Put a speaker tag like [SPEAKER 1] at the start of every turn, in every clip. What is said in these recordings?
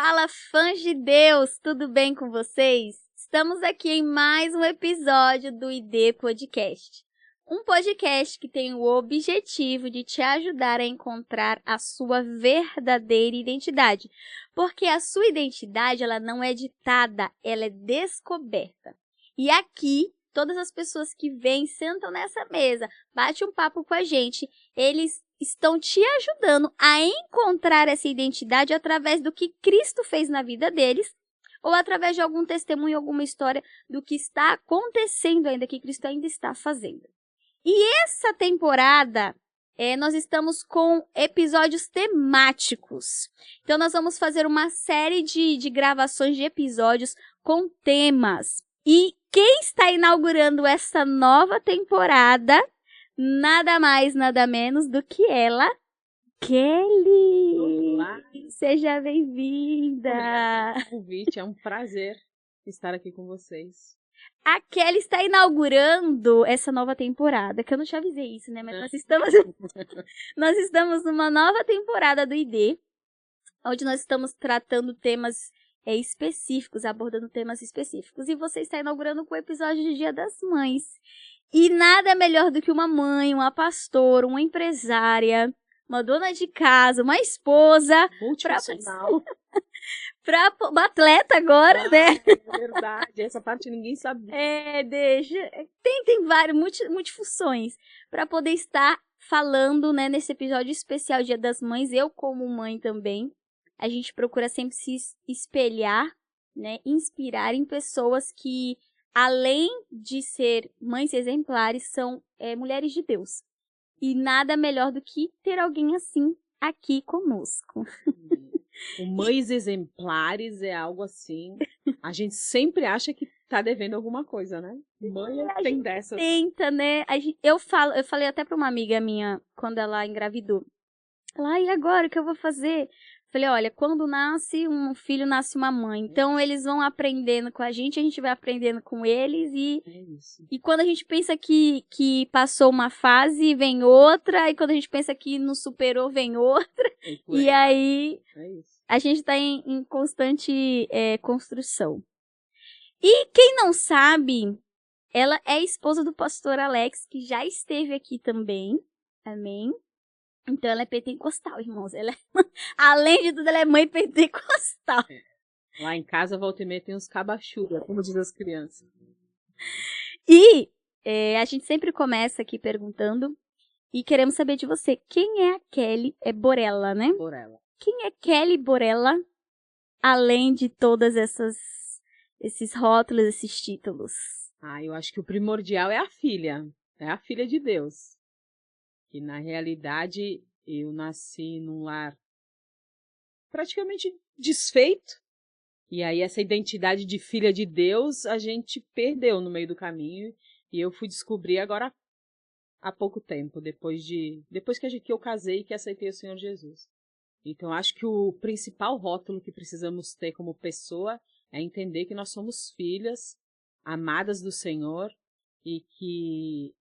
[SPEAKER 1] Fala, fãs de Deus! Tudo bem com vocês? Estamos aqui em mais um episódio do ID Podcast. Um podcast que tem o objetivo de te ajudar a encontrar a sua verdadeira identidade. Porque a sua identidade, ela não é ditada, ela é descoberta. E aqui, todas as pessoas que vêm, sentam nessa mesa, batem um papo com a gente, eles estão te ajudando a encontrar essa identidade através do que Cristo fez na vida deles, ou através de algum testemunho, alguma história do que está acontecendo ainda, que Cristo ainda está fazendo. E essa temporada, nós estamos com episódios temáticos. Então, nós vamos fazer uma série de gravações de episódios com temas. E quem está inaugurando essa nova temporada, nada mais, nada menos do que ela, Kelly!
[SPEAKER 2] Olá!
[SPEAKER 1] Seja bem-vinda!
[SPEAKER 2] Obrigada pelo convite, é um prazer estar aqui com vocês.
[SPEAKER 1] A Kelly está inaugurando essa nova temporada, que eu não te avisei isso, né? Mas nós estamos numa nova temporada do ID, onde nós estamos tratando temas específicos, abordando temas específicos. E você está inaugurando com o episódio de Dia das Mães. E nada melhor do que uma mãe, uma pastora, uma empresária, uma dona de casa, uma esposa, uma atleta agora, né?
[SPEAKER 2] É verdade, essa parte ninguém sabia.
[SPEAKER 1] Tem várias multifunções para poder estar falando, né, nesse episódio especial Dia das Mães. Eu, como mãe também, a gente procura sempre se espelhar, né, inspirar em pessoas que, além de ser mães exemplares, são mulheres de Deus. E nada melhor do que ter alguém assim aqui conosco.
[SPEAKER 2] Mães exemplares é algo assim. A gente sempre acha que tá devendo alguma coisa, né? Mãe tem dessas.
[SPEAKER 1] Tenta, né? Eu falei até para uma amiga minha quando ela engravidou. Ela, e agora o que eu vou fazer? Falei, olha, quando nasce um filho, nasce uma mãe. Então, eles vão aprendendo com a gente vai aprendendo com eles. E quando a gente pensa que passou uma fase, vem outra. E quando a gente pensa que não superou, vem outra. E aí, a gente está em constante construção. E quem não sabe, ela é esposa do pastor Alex, que já esteve aqui também. Amém? Então, ela é pentecostal, irmãos. Além de tudo, ela é mãe pentecostal.
[SPEAKER 2] Lá em casa, volta e meia, tem uns cabachuras, como dizem as crianças.
[SPEAKER 1] E a gente sempre começa aqui perguntando e queremos saber de você. Quem é a Kelly Borella, né?
[SPEAKER 2] Borella.
[SPEAKER 1] Quem é Kelly Borella, além de todas esses rótulos, esses títulos?
[SPEAKER 2] Eu acho que o primordial é a filha. É a filha de Deus. Que na realidade eu nasci num lar praticamente desfeito. E aí essa identidade de filha de Deus a gente perdeu no meio do caminho. E eu fui descobrir agora há pouco tempo, depois que eu casei e que aceitei o Senhor Jesus. Então acho que o principal rótulo que precisamos ter como pessoa é entender que nós somos filhas amadas do Senhor e que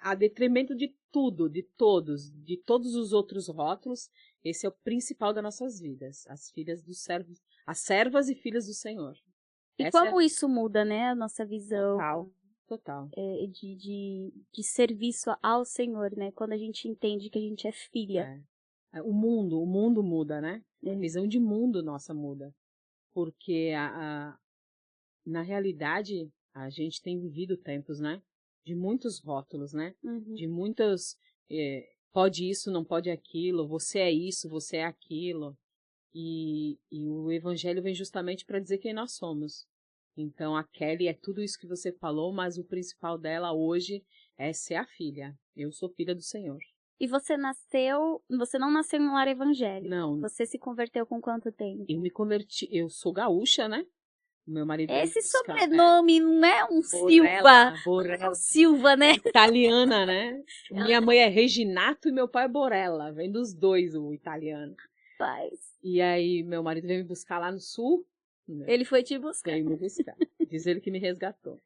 [SPEAKER 2] a detrimento de tudo, de todos os outros rótulos, esse é o principal das nossas vidas, as filhas dos servos, as servas e filhas do Senhor.
[SPEAKER 1] E como isso muda, né, a nossa visão
[SPEAKER 2] total.
[SPEAKER 1] De serviço ao Senhor, né, quando a gente entende que a gente é filha.
[SPEAKER 2] O mundo muda, né? A visão de mundo nossa muda, porque na realidade a gente tem vivido tempos, né? De muitos rótulos, né?
[SPEAKER 1] Uhum.
[SPEAKER 2] De muitos, pode isso, não pode aquilo, você é isso, você é aquilo. E o Evangelho vem justamente para dizer quem nós somos. Então a Kelly é tudo isso que você falou, mas o principal dela hoje é ser a filha. Eu sou filha do Senhor.
[SPEAKER 1] E você não nasceu em um lar evangélico?
[SPEAKER 2] Não.
[SPEAKER 1] Você se converteu com quanto tempo?
[SPEAKER 2] Eu me converti, eu sou gaúcha, né? Meu marido
[SPEAKER 1] esse sobrenome não é um
[SPEAKER 2] Borella,
[SPEAKER 1] Silva.
[SPEAKER 2] Borella.
[SPEAKER 1] Não é um Silva, né?
[SPEAKER 2] Italiana, né? Minha mãe é Reginato e meu pai é Borella. Vem dos dois o italiano. E aí meu marido veio me buscar lá no sul.
[SPEAKER 1] Ele foi te buscar.
[SPEAKER 2] Veio me buscar. Diz ele que me resgatou.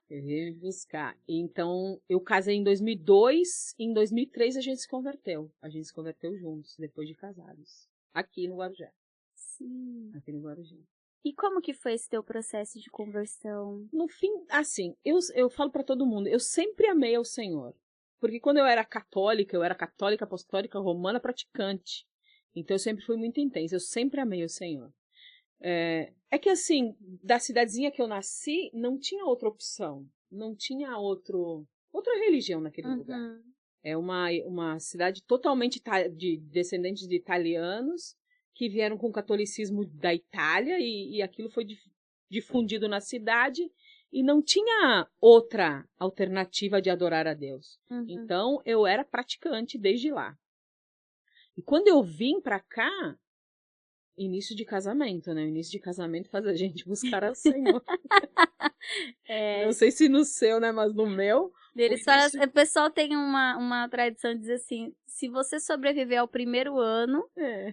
[SPEAKER 2] Ele veio me buscar. Então eu casei em 2002 e em 2003 a gente se converteu. A gente se converteu juntos, depois de casados. aqui no Guarujá.
[SPEAKER 1] Sim.
[SPEAKER 2] Aqui no Guarujá.
[SPEAKER 1] E como que foi esse teu processo de conversão?
[SPEAKER 2] No fim, assim, eu falo para todo mundo, eu sempre amei ao Senhor. Porque quando eu era católica apostólica romana praticante. Então eu sempre fui muito intensa, eu sempre amei o Senhor. É que assim, da cidadezinha que eu nasci, não tinha outra opção. Não tinha outra religião naquele lugar. É uma cidade totalmente de descendentes de italianos que vieram com o catolicismo da Itália e aquilo foi difundido na cidade e não tinha outra alternativa de adorar a Deus. Então eu era praticante desde lá. E quando eu vim para cá, início de casamento, né? O início de casamento faz a gente buscar ao Senhor. Não sei se no seu, né? Mas no meu...
[SPEAKER 1] O pessoal tem uma tradição de dizer assim, se você sobreviver ao primeiro ano,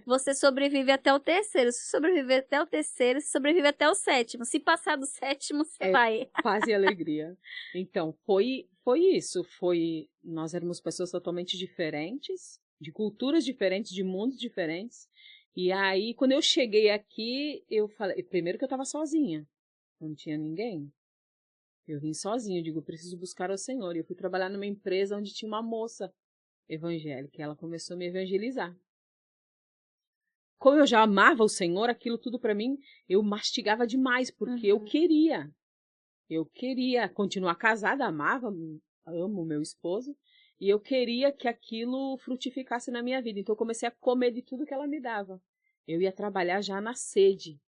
[SPEAKER 1] você sobrevive até o terceiro. Se sobreviver até o terceiro, você sobrevive até o sétimo. Se passar do sétimo, você vai.
[SPEAKER 2] Paz e alegria. Então, foi isso. Nós éramos pessoas totalmente diferentes, de culturas diferentes, de mundos diferentes. E aí, quando eu cheguei aqui, eu falei... Primeiro que eu estava sozinha. Não tinha ninguém. Eu vim sozinha, eu digo, preciso buscar o Senhor. E eu fui trabalhar numa empresa onde tinha uma moça evangélica, e ela começou a me evangelizar. Como eu já amava o Senhor, aquilo tudo para mim, eu mastigava demais, porque eu queria continuar casada, amo meu esposo, e eu queria que aquilo frutificasse na minha vida. Então eu comecei a comer de tudo que ela me dava. Eu ia trabalhar já na sede.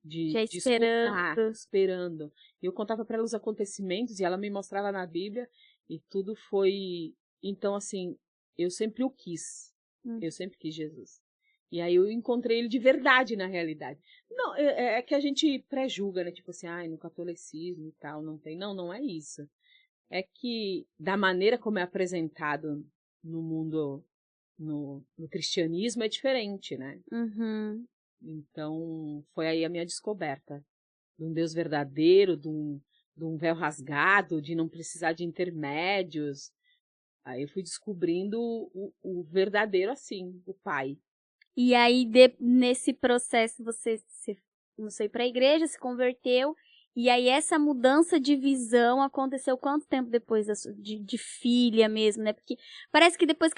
[SPEAKER 2] De escutar, esperando. Eu contava para ela os acontecimentos e ela me mostrava na Bíblia e tudo foi... Então, assim, eu sempre o quis. Eu sempre quis Jesus. E aí eu encontrei ele de verdade na realidade. Não, é que a gente pré-julga, né? Tipo assim, no catolicismo e tal, não tem. Não, não é isso. É que da maneira como é apresentado no mundo, no cristianismo, é diferente, né? Então, foi aí a minha descoberta de um Deus verdadeiro, de um véu rasgado, de não precisar de intermédios. Aí eu fui descobrindo o verdadeiro assim, o Pai.
[SPEAKER 1] E aí, nesse processo, você começou a ir para a igreja, se converteu, e aí essa mudança de visão aconteceu quanto tempo depois de filha mesmo, né? Porque parece que depois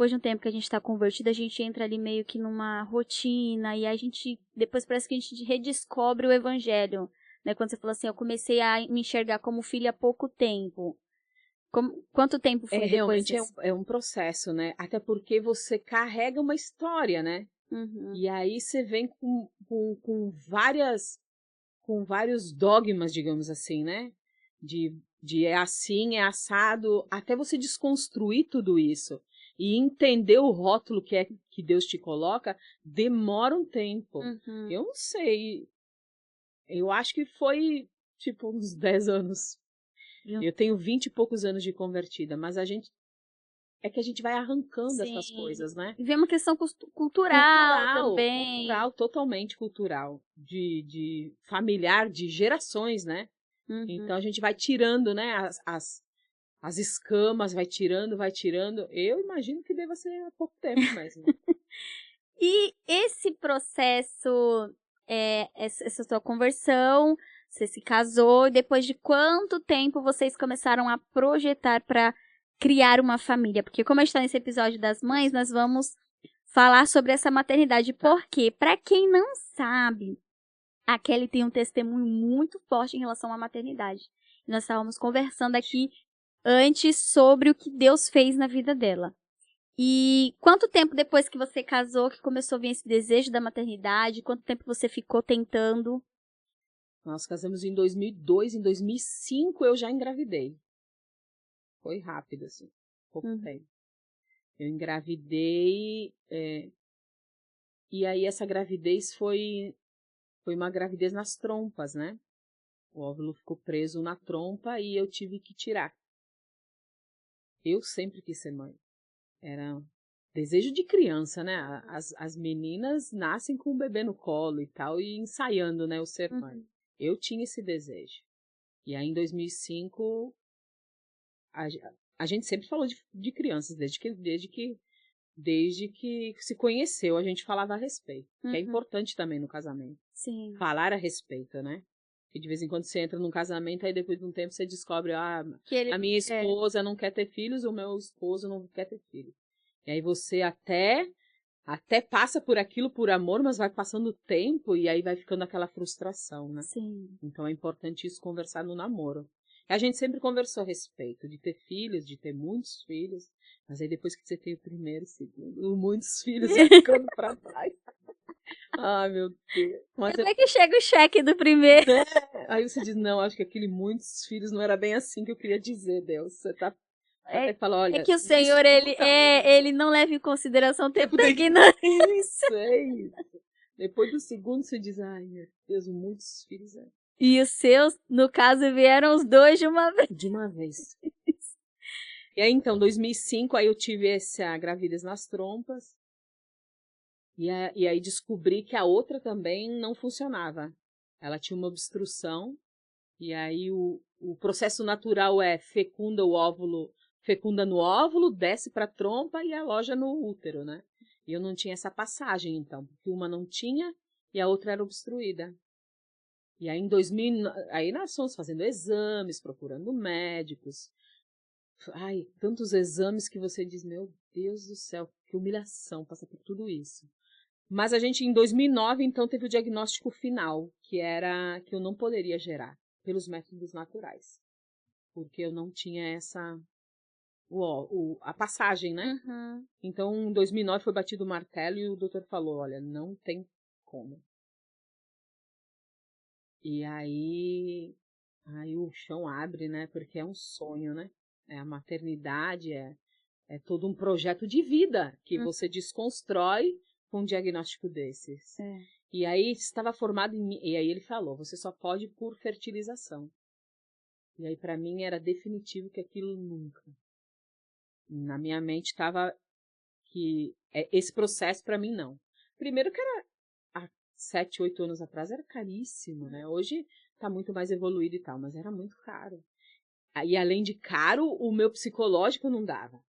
[SPEAKER 1] de um tempo que a gente está convertido, a gente entra ali meio que numa rotina, e a gente, depois parece que a gente redescobre o evangelho, né? Quando você falou assim, eu comecei a me enxergar como filha há pouco tempo. Quanto tempo foi depois
[SPEAKER 2] Realmente é um processo, né? Até porque você carrega uma história, né? E aí você vem com vários dogmas, digamos assim, né? De é assim, é assado, até você desconstruir tudo isso e entender o rótulo que Deus te coloca, demora um tempo. Eu não sei, eu acho que foi tipo uns 10 anos. Eu tenho 20 e poucos anos de convertida, mas a gente vai arrancando essas coisas, né?
[SPEAKER 1] E vem uma questão cultural também.
[SPEAKER 2] Cultural, totalmente cultural, de familiar, de gerações, né? Então a gente vai tirando, né, as escamas, vai tirando. Eu imagino que deva ser há pouco tempo mesmo.
[SPEAKER 1] E esse processo, essa sua conversão, você se casou, e depois de quanto tempo vocês começaram a projetar para criar uma família? Porque como a gente está nesse episódio das mães, nós vamos falar sobre essa maternidade. Porque, para quem não sabe, a Kelly tem um testemunho muito forte em relação à maternidade. Nós estávamos conversando aqui antes sobre o que Deus fez na vida dela. E quanto tempo depois que você casou que começou a vir esse desejo da maternidade? Quanto tempo você ficou tentando?
[SPEAKER 2] Nós casamos em 2002, em 2005 eu já engravidei. Foi rápido, assim, pouco tempo. Eu engravidei, e aí essa gravidez foi uma gravidez nas trompas, né? O óvulo ficou preso na trompa e eu tive que tirar. Eu sempre quis ser mãe. Era desejo de criança, né? As meninas nascem com o bebê no colo e tal, e ensaiando, né, o ser mãe. Eu tinha esse desejo. E aí, em 2005, a gente sempre falou de crianças, desde que desde que se conheceu, a gente falava a respeito. Que é
[SPEAKER 1] Uhum.
[SPEAKER 2] importante também no casamento.
[SPEAKER 1] Sim.
[SPEAKER 2] Falar a respeito, né? E de vez em quando você entra num casamento, aí depois de um tempo você descobre,
[SPEAKER 1] Que ele
[SPEAKER 2] a minha esposa não quer ter filhos, o meu esposo não quer ter filhos. E aí você até passa por aquilo por amor, mas vai passando o tempo e aí vai ficando aquela frustração, né?
[SPEAKER 1] Sim.
[SPEAKER 2] Então é importante isso conversar no namoro. A gente sempre conversou a respeito de ter filhos, de ter muitos filhos, mas aí depois que você tem o primeiro, o segundo, muitos filhos vai ficando pra trás. Ai, meu Deus. Mas
[SPEAKER 1] Até que chega o cheque do primeiro.
[SPEAKER 2] aí você diz, não, acho que aquele muitos filhos não era bem assim que eu queria dizer, Deus. Você tá até fala, olha,
[SPEAKER 1] É que o Senhor, ele não leva em consideração o tempo da ignorância.
[SPEAKER 2] Isso, é isso. Depois do segundo você diz, ai, meu Deus, muitos filhos.
[SPEAKER 1] E os seus, no caso, vieram os dois de uma vez.
[SPEAKER 2] De uma vez. E aí, então, 2005, aí eu tive essa gravidez nas trompas. E aí descobri que a outra também não funcionava. Ela tinha uma obstrução. E aí o processo natural é fecunda no óvulo, desce para a trompa e aloja no útero, né? E eu não tinha essa passagem, então, porque uma não tinha e a outra era obstruída. E aí em 2000, aí nós fomos fazendo exames, procurando médicos. Ai, tantos exames que você diz, meu Deus do céu, que humilhação passar por tudo isso. Mas a gente, em 2009, então, teve o diagnóstico final, que era que eu não poderia gerar pelos métodos naturais. Porque eu não tinha a passagem, né?
[SPEAKER 1] Uhum.
[SPEAKER 2] Então, em 2009 foi batido o martelo e o doutor falou, olha, não tem como. E aí o chão abre, né? Porque é um sonho, né? A maternidade é todo um projeto de vida que você desconstrói com um diagnóstico desses.
[SPEAKER 1] É.
[SPEAKER 2] E aí estava formado e aí ele falou, você só pode por fertilização. E aí para mim era definitivo que aquilo nunca. Na minha mente estava que esse processo para mim não. Primeiro que era há 7, 8 anos atrás era caríssimo, né? Hoje está muito mais evoluído e tal, mas era muito caro. E além de caro, o meu psicológico não dava.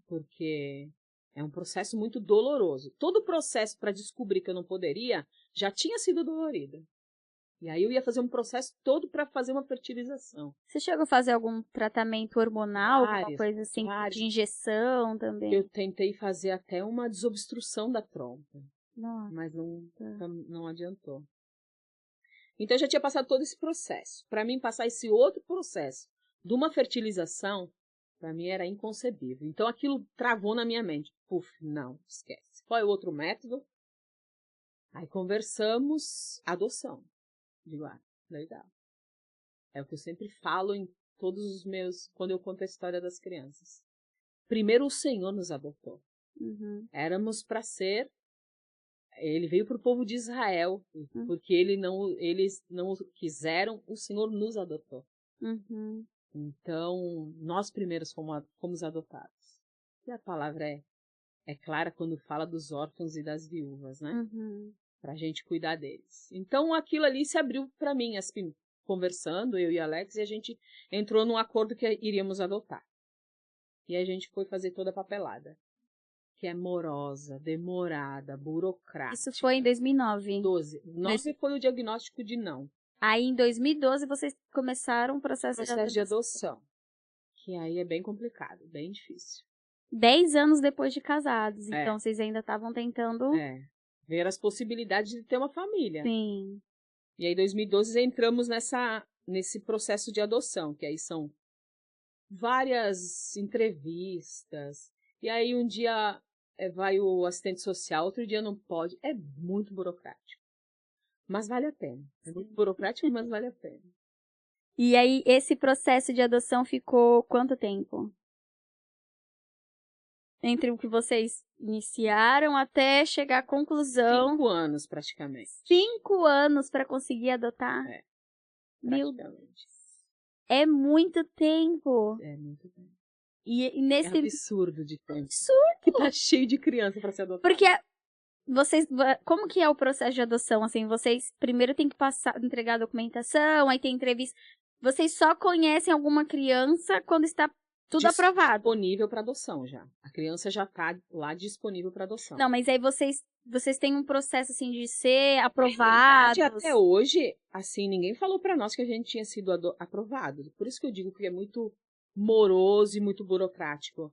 [SPEAKER 2] Porque é um processo muito doloroso. Todo o processo para descobrir que eu não poderia já tinha sido dolorido. E aí eu ia fazer um processo todo para fazer uma fertilização.
[SPEAKER 1] Você chegou a fazer algum tratamento hormonal, alguma
[SPEAKER 2] Vários,
[SPEAKER 1] coisa assim,
[SPEAKER 2] vários.
[SPEAKER 1] de injeção também?
[SPEAKER 2] Eu tentei fazer até uma desobstrução da trompa,
[SPEAKER 1] Nossa.
[SPEAKER 2] mas não adiantou. Então eu já tinha passado todo esse processo. Para mim, passar esse outro processo de uma fertilização, para mim era inconcebível. Então aquilo travou na minha mente. Puf, não, esquece. Qual é o outro método? Aí conversamos, adoção. Digo, legal. É o que eu sempre falo em todos os meus, quando eu conto a história das crianças. Primeiro o Senhor nos adotou.
[SPEAKER 1] Uhum.
[SPEAKER 2] Éramos para ser, ele veio para o povo de Israel, porque eles não quiseram, o Senhor nos adotou.
[SPEAKER 1] Uhum.
[SPEAKER 2] Então, nós primeiros fomos adotados. E a palavra é clara quando fala dos órfãos e das viúvas, né?
[SPEAKER 1] Uhum.
[SPEAKER 2] Pra gente cuidar deles. Então, aquilo ali se abriu para mim, assim, conversando, eu e Alex, e a gente entrou num acordo que iríamos adotar. E a gente foi fazer toda a papelada, que é morosa, demorada, burocrática.
[SPEAKER 1] Isso foi em 2009?
[SPEAKER 2] 2009 foi o diagnóstico de não.
[SPEAKER 1] Aí, em 2012, vocês começaram o processo
[SPEAKER 2] De adoção. Que aí é bem complicado, bem difícil.
[SPEAKER 1] 10 anos depois de casados, então vocês ainda estavam tentando...
[SPEAKER 2] Ver as possibilidades de ter uma família.
[SPEAKER 1] Sim.
[SPEAKER 2] E aí, em 2012, entramos nesse processo de adoção, que aí são várias entrevistas. E aí, um dia vai o assistente social, outro dia não pode. É muito burocrático. Mas vale a pena. É muito burocrático, mas vale a pena.
[SPEAKER 1] E aí, esse processo de adoção ficou quanto tempo? Entre o que vocês iniciaram até chegar à conclusão.
[SPEAKER 2] 5 anos, praticamente.
[SPEAKER 1] 5 anos para conseguir adotar?
[SPEAKER 2] Praticamente.
[SPEAKER 1] É muito tempo.
[SPEAKER 2] É muito tempo.
[SPEAKER 1] E nesse...
[SPEAKER 2] É absurdo de tempo.
[SPEAKER 1] Absurdo!
[SPEAKER 2] Que tá cheio de criança para ser adotada.
[SPEAKER 1] Porque vocês... Como que é o processo de adoção? Assim, vocês primeiro têm que entregar a documentação, aí tem entrevista. Vocês só conhecem alguma criança quando está Tudo aprovado.
[SPEAKER 2] Disponível para adoção já. A criança já tá lá disponível para adoção.
[SPEAKER 1] Não, mas aí vocês têm um processo assim de ser
[SPEAKER 2] Na
[SPEAKER 1] aprovados.
[SPEAKER 2] verdade, até hoje, assim, ninguém falou para nós que a gente tinha sido aprovado. Por isso que eu digo que é muito moroso e muito burocrático.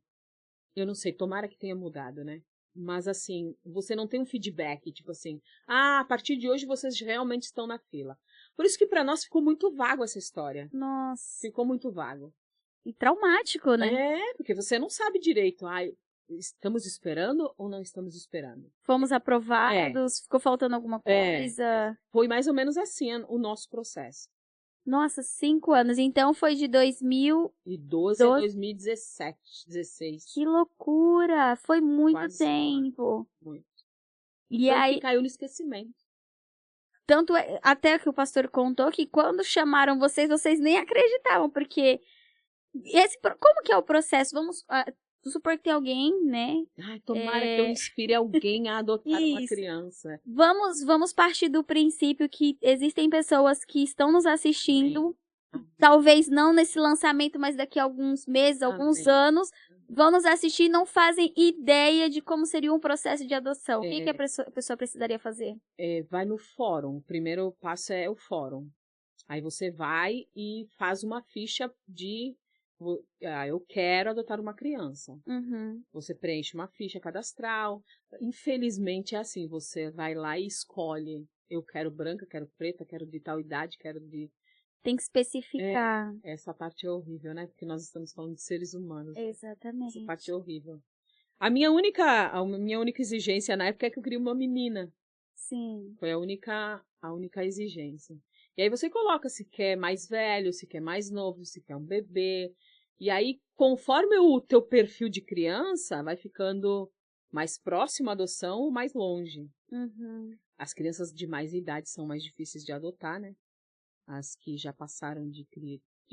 [SPEAKER 2] Eu não sei, tomara que tenha mudado, né? Mas assim, você não tem um feedback, tipo assim, a partir de hoje vocês realmente estão na fila. Por isso que para nós ficou muito vago essa história.
[SPEAKER 1] Nossa.
[SPEAKER 2] Ficou muito vago.
[SPEAKER 1] E traumático, né?
[SPEAKER 2] É, porque você não sabe direito, estamos esperando ou não estamos esperando?
[SPEAKER 1] Fomos aprovados, ficou faltando alguma coisa.
[SPEAKER 2] Foi mais ou menos assim o nosso processo.
[SPEAKER 1] Nossa, 5 anos. Então foi de
[SPEAKER 2] 2012 a 2017, 16.
[SPEAKER 1] Que loucura! Foi muito
[SPEAKER 2] Quase
[SPEAKER 1] tempo.
[SPEAKER 2] Muito.
[SPEAKER 1] E
[SPEAKER 2] Tanto
[SPEAKER 1] aí,
[SPEAKER 2] que caiu no esquecimento.
[SPEAKER 1] tanto até que o pastor contou que quando chamaram vocês nem acreditavam, porque como que é o processo? Vamos supor que tem alguém, né?
[SPEAKER 2] Ai, tomara que eu inspire alguém a adotar uma criança.
[SPEAKER 1] Vamos partir do princípio que existem pessoas que estão nos assistindo, talvez não nesse lançamento, mas daqui a alguns meses, alguns anos, vão nos assistir e não fazem ideia de como seria um processo de adoção. O que a pessoa precisaria fazer?
[SPEAKER 2] Vai no fórum. O primeiro passo é o fórum. Aí você vai e faz uma ficha de eu quero adotar uma criança.
[SPEAKER 1] Uhum.
[SPEAKER 2] Você preenche uma ficha cadastral. Infelizmente é assim, você vai lá e escolhe. Eu quero branca, quero preta, quero de tal idade, quero de...
[SPEAKER 1] Tem que especificar.
[SPEAKER 2] Essa parte é horrível, né? Porque nós estamos falando de seres humanos.
[SPEAKER 1] Exatamente.
[SPEAKER 2] Essa parte é horrível. A minha única exigência na época é que eu queria uma menina.
[SPEAKER 1] Sim.
[SPEAKER 2] Foi a única exigência. E aí você coloca se quer mais velho, se quer mais novo, se quer um bebê. E aí, conforme o teu perfil de criança, vai ficando mais próximo à adoção ou mais longe.
[SPEAKER 1] Uhum.
[SPEAKER 2] As crianças de mais idade são mais difíceis de adotar, né? As que já passaram de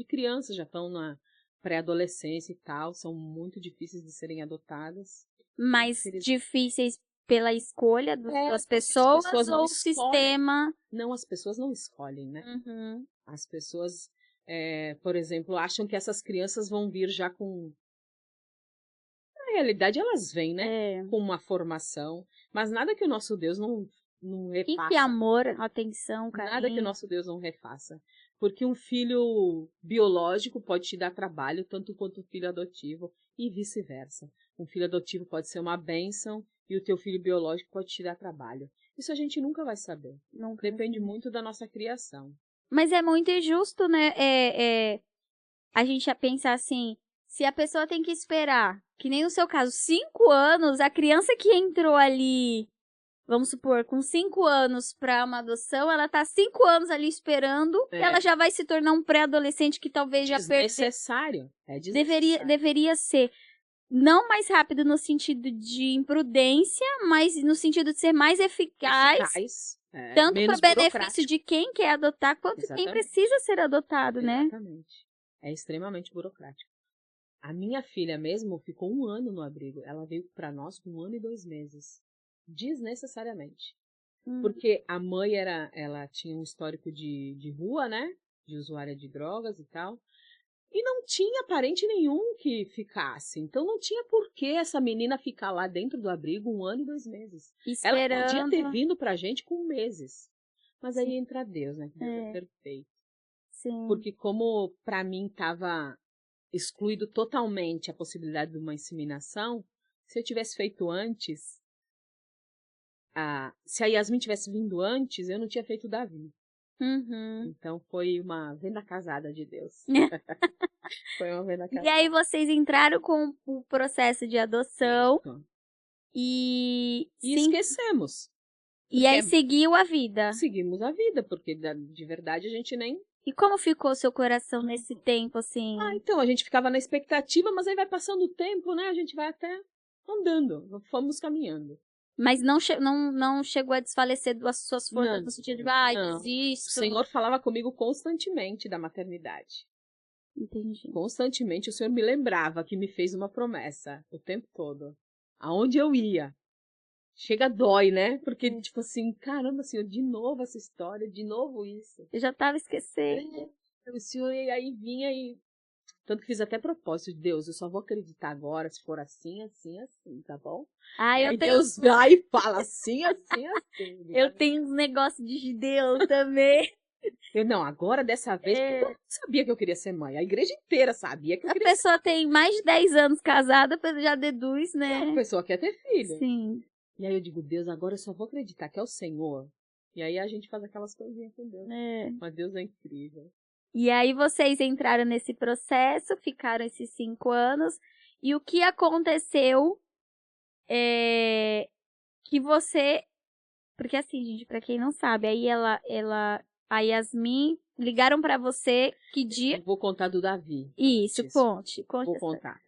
[SPEAKER 2] criança, já estão na pré-adolescência e tal, são muito difíceis de serem adotadas.
[SPEAKER 1] Mais difíceis pela escolha das pessoas ou o sistema?
[SPEAKER 2] Não, as pessoas não escolhem, né?
[SPEAKER 1] Uhum.
[SPEAKER 2] As pessoas, por exemplo, acham que essas crianças vão vir já com... Na realidade, elas vêm, né? Com uma formação, mas nada que o nosso Deus não refaça.
[SPEAKER 1] Que amor, atenção, carinho.
[SPEAKER 2] Nada que o nosso Deus não refaça. Porque um filho biológico pode te dar trabalho, tanto quanto um filho adotivo, e vice-versa. Um filho adotivo pode ser uma bênção e o teu filho biológico pode te dar trabalho. Isso a gente nunca vai saber. Depende muito da nossa criação.
[SPEAKER 1] Mas é muito injusto, né? A gente ia pensar assim, se a pessoa tem que esperar, que nem no seu caso, 5 anos, a criança que entrou ali, vamos supor, com 5 anos para uma adoção, ela tá 5 anos ali esperando, ela já vai se tornar um pré-adolescente que talvez já perdeu.
[SPEAKER 2] Desnecessário. É desnecessário.
[SPEAKER 1] Deveria ser não mais rápido no sentido de imprudência, mas no sentido de ser mais eficaz. Tanto para benefício de quem quer adotar, quanto quem precisa ser adotado, né?
[SPEAKER 2] Exatamente. É extremamente burocrático. A minha filha mesmo ficou 1 ano no abrigo. Ela veio para nós com 1 ano e 2 meses. Desnecessariamente. Porque a mãe ela tinha um histórico de rua, né? De usuária de drogas e tal. E não tinha parente nenhum que ficasse. Então não tinha por que essa menina ficar lá dentro do abrigo 1 ano e 2 meses.
[SPEAKER 1] Esperando.
[SPEAKER 2] Ela podia ter vindo pra gente com meses. Mas aí entra Deus, né? Deus é perfeito.
[SPEAKER 1] Sim.
[SPEAKER 2] Porque como pra mim estava excluído totalmente a possibilidade de uma inseminação, se eu tivesse feito antes, se a Yasmin tivesse vindo antes, eu não tinha feito o Davi.
[SPEAKER 1] Uhum.
[SPEAKER 2] Então foi uma venda casada de Deus. Foi uma venda casada.
[SPEAKER 1] E aí vocês entraram com o processo de adoção e
[SPEAKER 2] esquecemos.
[SPEAKER 1] E aí seguiu a vida.
[SPEAKER 2] Seguimos a vida, porque de verdade a gente nem...
[SPEAKER 1] E como ficou seu coração nesse tempo, assim?
[SPEAKER 2] Então, a gente ficava na expectativa, mas aí vai passando o tempo, né? A gente vai até andando, fomos caminhando.
[SPEAKER 1] Mas não chegou a desfalecer das suas forças no sentido de, desisto.
[SPEAKER 2] O Senhor falava comigo constantemente da maternidade.
[SPEAKER 1] Entendi.
[SPEAKER 2] Constantemente o Senhor me lembrava que me fez uma promessa o tempo todo. Aonde eu ia. Chega dói, né? Porque, tipo assim, caramba, Senhor, de novo essa história, de novo isso.
[SPEAKER 1] Eu já tava esquecendo.
[SPEAKER 2] O Senhor aí vinha e Tanto que fiz até propósito de Deus, eu só vou acreditar agora se for assim, assim, assim, tá bom?
[SPEAKER 1] Ah, eu
[SPEAKER 2] Aí
[SPEAKER 1] tenho,
[SPEAKER 2] Deus vai e fala assim, assim, assim.
[SPEAKER 1] eu tenho uns negócios de Deus também.
[SPEAKER 2] Eu, não, agora dessa vez,
[SPEAKER 1] É.
[SPEAKER 2] eu sabia que eu queria ser mãe. A igreja inteira sabia que eu
[SPEAKER 1] A
[SPEAKER 2] queria ser
[SPEAKER 1] pessoa tem mais de 10 anos casada, a pessoa já deduz,
[SPEAKER 2] mãe. A
[SPEAKER 1] né?
[SPEAKER 2] pessoa quer ter filho.
[SPEAKER 1] Sim.
[SPEAKER 2] E aí eu digo, Deus, agora eu só vou acreditar que é o Senhor. E aí a gente faz aquelas coisinhas com Deus.
[SPEAKER 1] É.
[SPEAKER 2] Mas Deus é incrível.
[SPEAKER 1] E aí vocês entraram nesse processo, ficaram esses 5 anos. E o que aconteceu é que você... Porque assim, gente, pra quem não sabe, aí a Yasmin ligaram pra você que dia...
[SPEAKER 2] Eu vou contar do Davi.
[SPEAKER 1] Isso,
[SPEAKER 2] Isso.
[SPEAKER 1] conte
[SPEAKER 2] Vou
[SPEAKER 1] essa...
[SPEAKER 2] contar.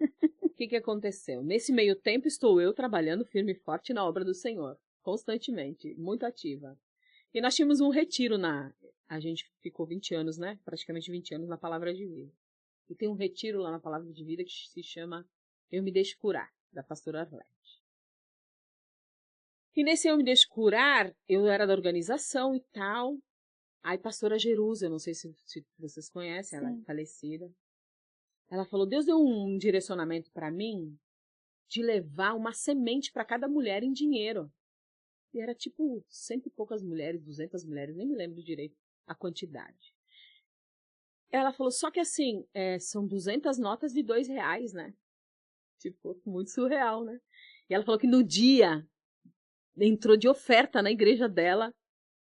[SPEAKER 2] O que aconteceu? Nesse meio tempo estou eu trabalhando firme e forte na obra do Senhor. Constantemente, muito ativa. E nós tínhamos um retiro A gente ficou 20 anos, né? Praticamente 20 anos na Palavra de Vida. E tem um retiro lá na Palavra de Vida que se chama Eu Me Deixo Curar, da pastora Arlete. E nesse Eu Me Deixo Curar, eu era da organização e tal. Aí pastora Jerusa, não sei se vocês conhecem, ela é
[SPEAKER 1] Sim.
[SPEAKER 2] falecida. Ela falou, Deus deu um direcionamento para mim de levar uma semente para cada mulher em dinheiro. E era tipo 100 e poucas mulheres, 200 mulheres, nem me lembro direito a quantidade. Ela falou, só que assim, são 200 notas de R$2, né? Tipo, muito surreal, né? E ela falou que no dia entrou de oferta na igreja dela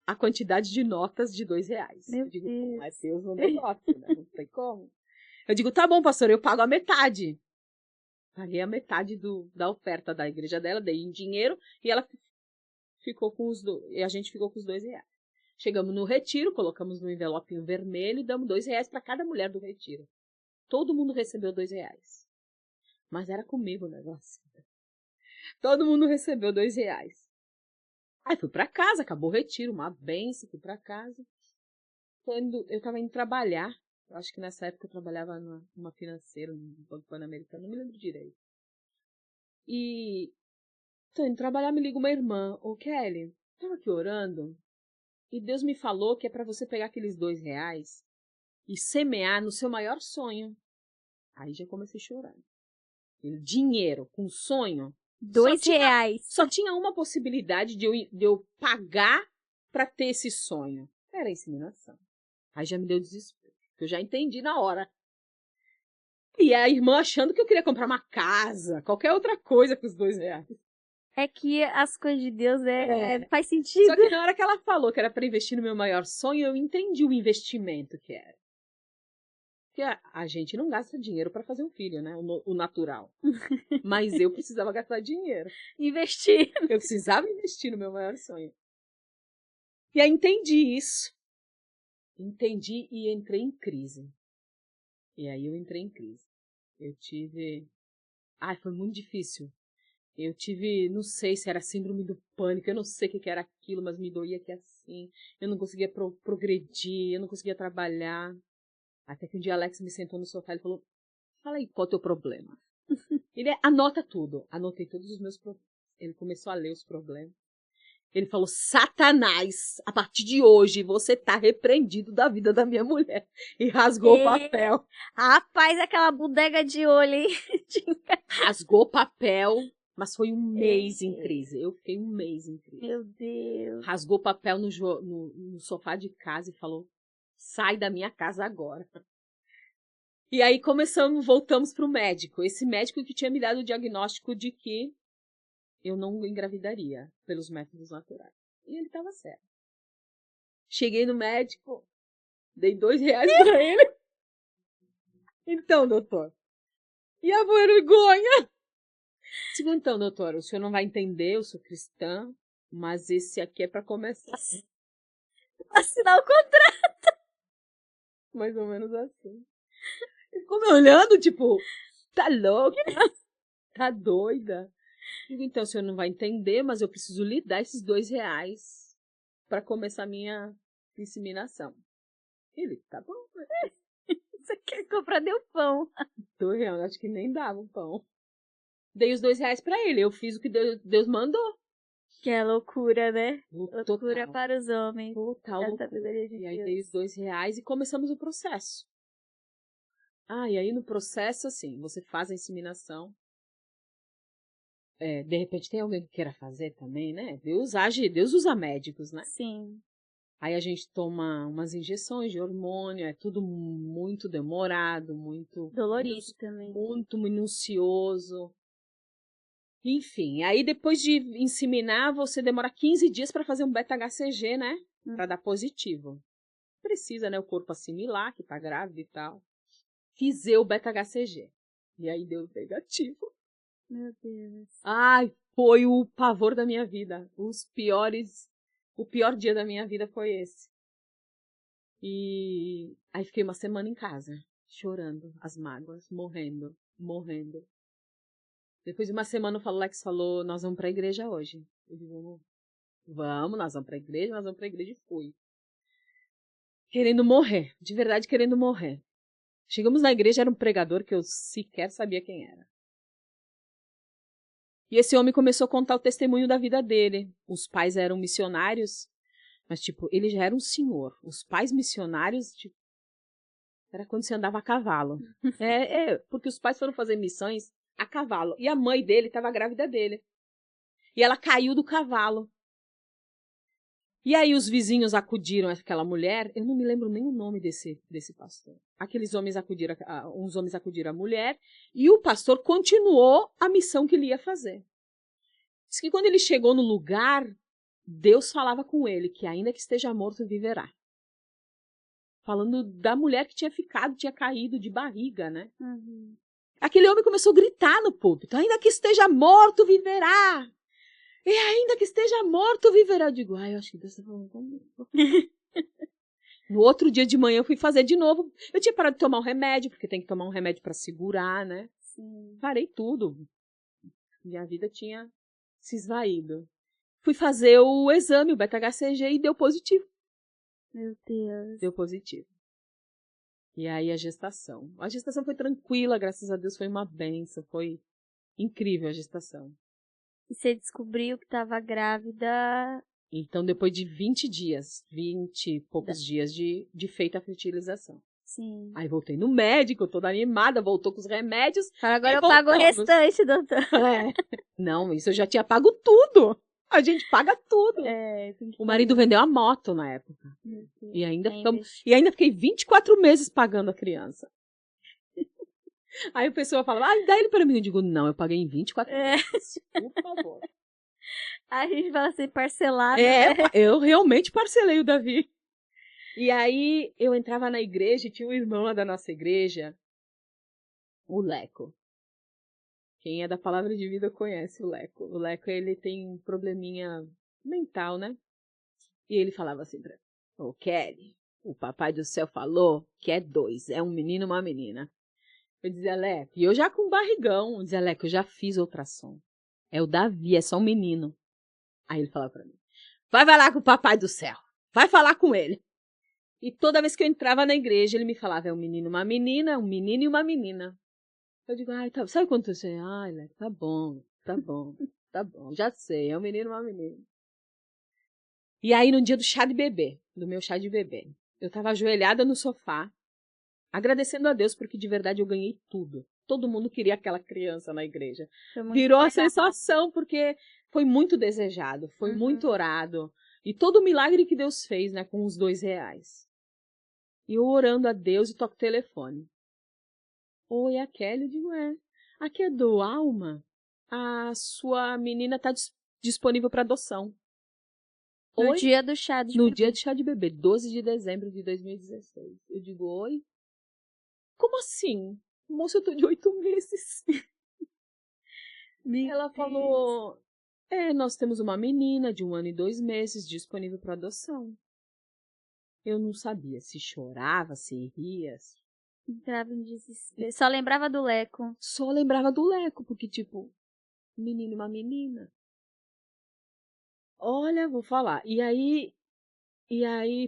[SPEAKER 2] a quantidade de notas de R$2.
[SPEAKER 1] Meu
[SPEAKER 2] Eu digo,
[SPEAKER 1] Deus.
[SPEAKER 2] mas Deus não deu nota, né? Não tem como. Eu digo, tá bom, pastor, eu pago a metade. Paguei a metade da oferta da igreja dela, dei em dinheiro e ela ficou com e a gente ficou com os R$2. Chegamos no retiro, colocamos no envelopinho vermelho e damos R$2 para cada mulher do retiro. Todo mundo recebeu R$2. Mas era comigo o negócio. Todo mundo recebeu R$2. Aí fui para casa, acabou o retiro, uma benção, fui para casa. Quando eu estava indo trabalhar, eu acho que nessa época eu trabalhava numa financeira, no Banco Pan-Americano, não me lembro direito. E tô indo trabalhar, me liga uma irmã, ô Kelly, tava aqui orando, e Deus me falou que é para você pegar aqueles R$2 e semear no seu maior sonho. Aí já comecei a chorar. Dinheiro com sonho.
[SPEAKER 1] R$2.
[SPEAKER 2] Só tinha uma possibilidade de eu pagar para ter esse sonho. Era a inseminação. Aí já me deu desespero. Eu já entendi na hora. E a irmã achando que eu queria comprar uma casa, qualquer outra coisa com os R$2.
[SPEAKER 1] É que as coisas de Deus faz sentido.
[SPEAKER 2] Só que na hora que ela falou que era para investir no meu maior sonho, eu entendi o investimento que era. Porque a gente não gasta dinheiro para fazer um filho, né? O natural. Mas eu precisava gastar dinheiro.
[SPEAKER 1] Investir.
[SPEAKER 2] Eu precisava investir no meu maior sonho. E aí entendi isso. Entendi e entrei em crise. E aí eu entrei em crise. Eu tive... Ai, foi muito difícil. Eu tive, não sei se era síndrome do pânico, eu não sei o que era aquilo, mas me doía que assim. Eu não conseguia progredir, eu não conseguia trabalhar. Até que um dia Alex me sentou no sofá e falou, fala aí, qual é o teu problema? Ele anota tudo. Anotei todos os meus problemas. Ele começou a ler os problemas. Ele falou, Satanás, a partir de hoje você tá repreendido da vida da minha mulher. E rasgou o papel.
[SPEAKER 1] Rapaz, aquela bodega de olho, hein?
[SPEAKER 2] Rasgou o papel, mas foi um mês em crise. Eu fiquei um mês em crise.
[SPEAKER 1] Meu Deus.
[SPEAKER 2] Rasgou o papel no sofá de casa e falou, sai da minha casa agora. E aí voltamos pro médico. Esse médico que tinha me dado o diagnóstico de que eu não engravidaria pelos métodos naturais. E ele estava certo. Cheguei no médico, dei R$2 para ele. Então, doutor, e a vergonha? Digo, então, doutor, o senhor não vai entender, eu sou cristã, mas esse aqui é para começar.
[SPEAKER 1] Assinar o contrato.
[SPEAKER 2] Mais ou menos assim. Ele ficou me olhando, tipo, tá louca? Tá doida? Digo, então, o senhor não vai entender, mas eu preciso lhe dar esses R$2 para começar a minha inseminação. Ele, tá bom.
[SPEAKER 1] Você quer comprar, deu pão.
[SPEAKER 2] R$2, acho que nem dava o pão. Dei os R$2 para ele, eu fiz o que Deus mandou.
[SPEAKER 1] Que é loucura, né?
[SPEAKER 2] Total.
[SPEAKER 1] Loucura para os homens.
[SPEAKER 2] Total
[SPEAKER 1] A
[SPEAKER 2] loucura.
[SPEAKER 1] sabedoria de
[SPEAKER 2] E aí
[SPEAKER 1] Deus.
[SPEAKER 2] dei os R$2 e começamos o processo. E aí no processo, assim, você faz a inseminação. De repente tem alguém que queira fazer também, né? Deus age, Deus usa médicos, né?
[SPEAKER 1] Sim.
[SPEAKER 2] Aí a gente toma umas injeções de hormônio, é tudo muito demorado, muito
[SPEAKER 1] Dolorido também.
[SPEAKER 2] muito minucioso. Enfim, aí depois de inseminar, você demora 15 dias para fazer um beta-HCG, né? Para dar positivo. Precisa, né? O corpo assimilar que tá grávida e tal. Fiz eu o beta-HCG. E aí deu negativo.
[SPEAKER 1] Meu Deus.
[SPEAKER 2] Ai, foi o pavor da minha vida. O pior dia da minha vida foi esse. E aí fiquei uma semana em casa, chorando as mágoas, morrendo. Depois de uma semana o Lex falou, nós vamos pra igreja hoje. Eu digo, vamos, nós vamos pra igreja e fui. Querendo morrer, de verdade querendo morrer. Chegamos na igreja, era um pregador que eu sequer sabia quem era. E esse homem começou a contar o testemunho da vida dele. Os pais eram missionários, mas, tipo, ele já era um senhor. Os pais missionários, tipo, era quando você andava a cavalo. Porque os pais foram fazer missões a cavalo. E a mãe dele estava grávida dele. E ela caiu do cavalo. E aí os vizinhos acudiram aquela mulher, eu não me lembro nem o nome desse pastor. Uns homens acudiram a mulher, e o pastor continuou a missão que ele ia fazer. Diz que quando ele chegou no lugar, Deus falava com ele, que ainda que esteja morto, viverá. Falando da mulher que tinha caído de barriga, né?
[SPEAKER 1] Uhum.
[SPEAKER 2] Aquele homem começou a gritar no púlpito, ainda que esteja morto, viverá. E ainda que esteja morto, viverá. Eu digo, eu acho que Deus está falando comigo. No outro dia de manhã eu fui fazer de novo. Eu tinha parado de tomar um remédio, porque tem que tomar um remédio para segurar, né?
[SPEAKER 1] Sim.
[SPEAKER 2] Parei tudo. Minha vida tinha se esvaído. Fui fazer o exame, o beta-HCG, e deu positivo.
[SPEAKER 1] Meu Deus.
[SPEAKER 2] Deu positivo. E aí a gestação. A gestação foi tranquila, graças a Deus, foi uma benção. Foi incrível a gestação.
[SPEAKER 1] E você descobriu que estava grávida?
[SPEAKER 2] Então, depois de 20 e poucos dias de feita a fertilização.
[SPEAKER 1] Sim.
[SPEAKER 2] Aí voltei no médico, toda animada, voltou com os remédios.
[SPEAKER 1] Agora eu pago o restante, doutor.
[SPEAKER 2] Não, isso eu já tinha pago tudo. A gente paga tudo. O marido vendeu a moto na época. E ainda fiquei 24 meses pagando a criança. Aí a pessoa fala, dá ele para mim. Eu digo, não, eu paguei em 24 meses. Por favor.
[SPEAKER 1] A gente fala assim, parcelado.
[SPEAKER 2] Eu realmente parcelei o Davi. E aí eu entrava na igreja e tinha um irmão lá da nossa igreja, o Leco. Quem é da Palavra de Vida conhece o Leco. O Leco, ele tem um probleminha mental, né? E ele falava assim pra mim, Kelly, o papai do céu falou que é 2, é um menino e uma menina. Eu dizia, Leco, e eu já com barrigão, eu dizia, Leco, eu já fiz ultrassom. É o Davi, é só um menino. Aí ele falava pra mim, vai lá com o papai do céu, vai falar com ele. E toda vez que eu entrava na igreja, ele me falava, é um menino e uma menina, um menino e uma menina. Eu digo, tá, sabe quando você, Leco, tá bom, já sei, é um menino e uma menina. E aí no dia do chá de bebê, do meu chá de bebê, eu tava ajoelhada no sofá, agradecendo a Deus, porque de verdade eu ganhei tudo. Todo mundo queria aquela criança na igreja. Virou a sensação, porque foi muito desejado, foi muito orado. E todo o milagre que Deus fez, né, com os R$2. E eu orando a Deus e toco o telefone. Oi, a Kelly, eu digo, aqui é do Alma. A sua menina tá disponível para adoção.
[SPEAKER 1] No dia do chá de bebê.
[SPEAKER 2] No dia do chá de bebê, 12 de dezembro de 2016. Eu digo, oi? Como assim? Moça, eu tô de 8 meses. Ela falou, nós temos uma menina de 1 ano e 2 meses disponível para adoção. Eu não sabia se chorava, se ria.
[SPEAKER 1] Entrava em desespero. Só lembrava do Leco.
[SPEAKER 2] Só lembrava do Leco, porque tipo, menino e uma menina. Olha, vou falar. E aí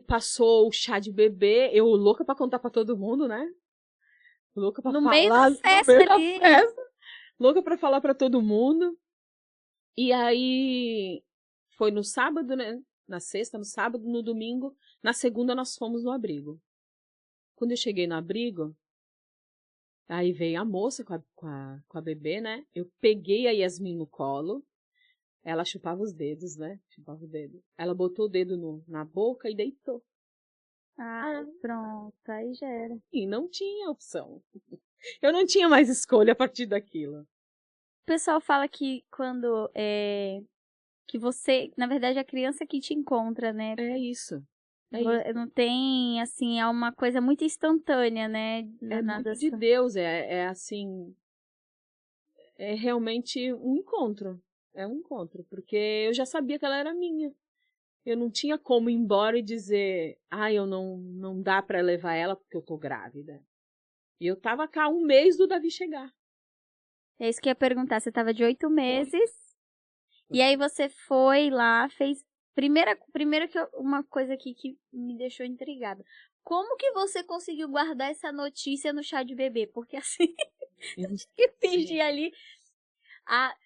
[SPEAKER 2] passou o chá de bebê, eu louca pra contar pra todo mundo, né? Louca pra falar. No meio da festa. Louca pra falar pra todo mundo. E aí foi no sábado, né? Na sexta, no sábado, no domingo. Na segunda nós fomos no abrigo. Quando eu cheguei no abrigo, Aí veio a moça com a bebê, né? Eu peguei a Yasmin no colo. Ela chupava os dedos, né? Chupava o dedo. Ela botou o dedo na boca e deitou.
[SPEAKER 1] Pronto, aí já era.
[SPEAKER 2] E não tinha opção. Eu não tinha mais escolha a partir daquilo.
[SPEAKER 1] O pessoal fala que quando que você, na verdade, é a criança que te encontra, né?
[SPEAKER 2] É isso.
[SPEAKER 1] Não tem, assim, é uma coisa muito instantânea, né?
[SPEAKER 2] É muito de Deus, é assim, é realmente um encontro. É um encontro, porque eu já sabia que ela era minha. Eu não tinha como ir embora e dizer, eu não dá pra levar ela porque eu tô grávida. E eu tava cá 1 mês do Davi chegar.
[SPEAKER 1] É isso que eu ia perguntar, você tava de 8 meses, e aí você foi lá, fez... Primeiro que uma coisa aqui que me deixou intrigada. Como que você conseguiu guardar essa notícia no chá de bebê? Porque assim, você tinha que fingir ali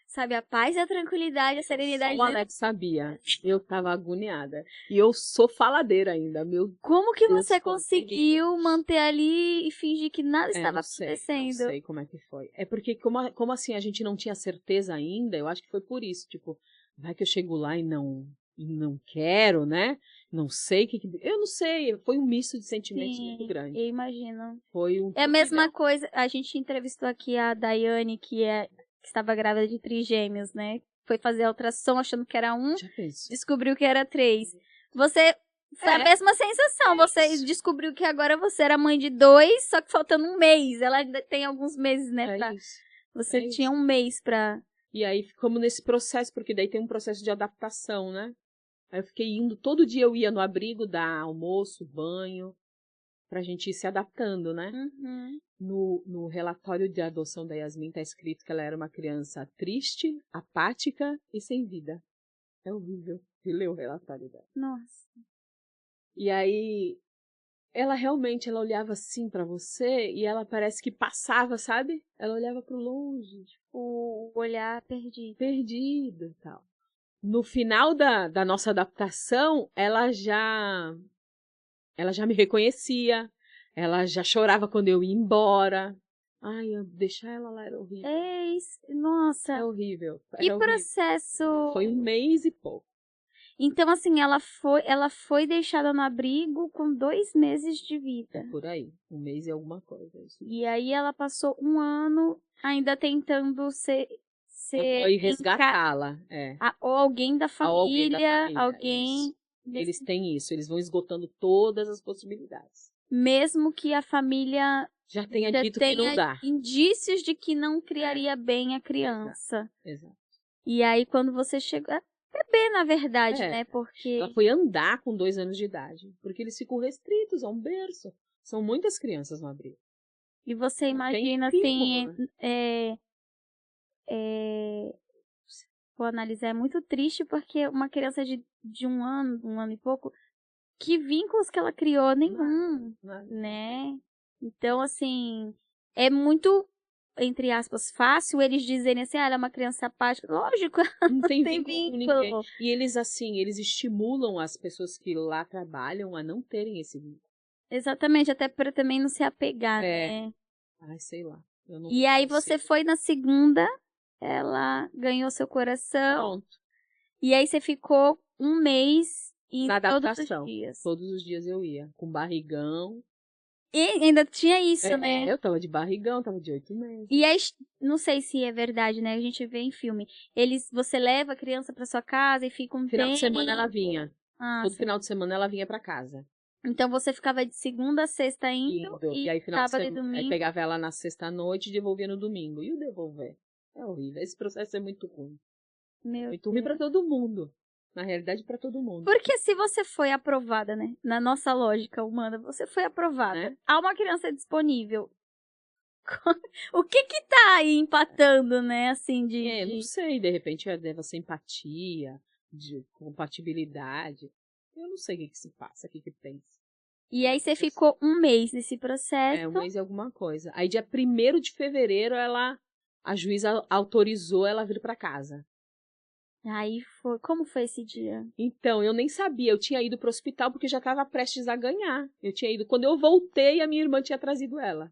[SPEAKER 1] sabe, a paz, a tranquilidade, a serenidade.
[SPEAKER 2] O Alex sabia. Eu tava agoniada. E eu sou faladeira ainda, meu.
[SPEAKER 1] Como que você conseguiu manter ali e fingir que nada estava acontecendo?
[SPEAKER 2] Não sei como é que foi. É porque, como assim a gente não tinha certeza ainda, eu acho que foi por isso. Tipo, vai que eu chego lá e não quero, né? Não sei o que. Eu não sei. Foi um misto de sentimentos muito grande.
[SPEAKER 1] Eu imagino.
[SPEAKER 2] Foi um.
[SPEAKER 1] É a mesma coisa. A gente entrevistou aqui a Daiane, que estava grávida de trigêmeos, né? Foi fazer a ultrassom achando que era 1, descobriu que era 3. Você foi a mesma sensação. Você descobriu que agora você era mãe de 2, só que faltando 1 mês. Ela ainda tem alguns meses, né? Você tinha 1 mês pra...
[SPEAKER 2] E aí ficamos nesse processo, porque daí tem um processo de adaptação, né? Aí eu fiquei indo, todo dia eu ia no abrigo dar almoço, banho, pra gente ir se adaptando, né?
[SPEAKER 1] Uhum.
[SPEAKER 2] No relatório de adoção da Yasmin tá escrito que ela era uma criança triste, apática e sem vida. É horrível de ler o relatório dela.
[SPEAKER 1] Nossa.
[SPEAKER 2] E aí, ela olhava assim pra você e ela parece que passava, sabe? Ela olhava pro longe, tipo,
[SPEAKER 1] o olhar perdido.
[SPEAKER 2] Perdido e tal. No final da nossa adaptação, ela já me reconhecia, ela já chorava quando eu ia embora. Deixar ela lá era horrível.
[SPEAKER 1] Nossa.
[SPEAKER 2] É horrível.
[SPEAKER 1] Que processo...
[SPEAKER 2] Foi 1 mês e pouco.
[SPEAKER 1] Então, assim, ela foi deixada no abrigo com 2 meses de vida.
[SPEAKER 2] Por aí. 1 mês e alguma coisa.
[SPEAKER 1] E aí ela passou 1 ano ainda tentando ser
[SPEAKER 2] e resgatá-la.
[SPEAKER 1] Ou alguém da família, alguém...
[SPEAKER 2] Eles têm isso, eles vão esgotando todas as possibilidades.
[SPEAKER 1] Mesmo que a família
[SPEAKER 2] já tenha dito que não dá.
[SPEAKER 1] Indícios de que não criaria bem a criança.
[SPEAKER 2] Exato.
[SPEAKER 1] E aí, quando você chegou... Bebê, na verdade, né? Porque...
[SPEAKER 2] Ela foi andar com 2 anos de idade. Porque eles ficam restritos a um berço. São muitas crianças no abrigo.
[SPEAKER 1] E você imagina, assim... Vou analisar, é muito triste porque uma criança de 1 ano e pouco, que vínculos que ela criou? Nenhum, né? Então, assim, é muito, entre aspas, fácil eles dizerem assim, ela é uma criança apática. Lógico,
[SPEAKER 2] não tem vínculo. E eles, assim, eles estimulam as pessoas que lá trabalham a não terem esse vínculo.
[SPEAKER 1] Exatamente, até para também não se apegar, né?
[SPEAKER 2] Sei lá.
[SPEAKER 1] E aí você foi na segunda, ela ganhou seu coração.
[SPEAKER 2] Pronto.
[SPEAKER 1] E aí você ficou 1 mês e
[SPEAKER 2] na adaptação.
[SPEAKER 1] Todos os dias.
[SPEAKER 2] Todos os dias eu ia, com barrigão.
[SPEAKER 1] E ainda tinha isso, né?
[SPEAKER 2] Eu tava de barrigão, tava de 8 meses.
[SPEAKER 1] E aí, não sei se é verdade, né? A gente vê em filme. Você leva a criança pra sua casa e fica um
[SPEAKER 2] Final de semana ela vinha. Todo
[SPEAKER 1] sim.
[SPEAKER 2] final de semana ela vinha pra casa.
[SPEAKER 1] Então você ficava de segunda a sexta indo. E
[SPEAKER 2] aí final
[SPEAKER 1] sábado e domingo.
[SPEAKER 2] Aí pegava ela na sexta-noite e devolvia no domingo. E o devolver? É horrível. Esse processo é muito ruim. Muito ruim pra todo mundo. Na realidade, pra todo mundo.
[SPEAKER 1] Porque se você foi aprovada, né? Na nossa lógica humana, você foi aprovada. Há uma criança disponível. O que tá aí empatando, né? Assim,
[SPEAKER 2] não sei. De repente deve ser empatia, de compatibilidade. Eu não sei o que se passa, o que pensa.
[SPEAKER 1] E aí você ficou 1 mês nesse processo.
[SPEAKER 2] 1 mês e alguma coisa. Aí dia 1º de fevereiro, a juíza autorizou ela a vir pra casa.
[SPEAKER 1] Aí foi. Como foi esse dia?
[SPEAKER 2] Então, eu nem sabia. Eu tinha ido pro hospital porque já estava prestes a ganhar. Eu tinha ido. Quando eu voltei, a minha irmã tinha trazido ela.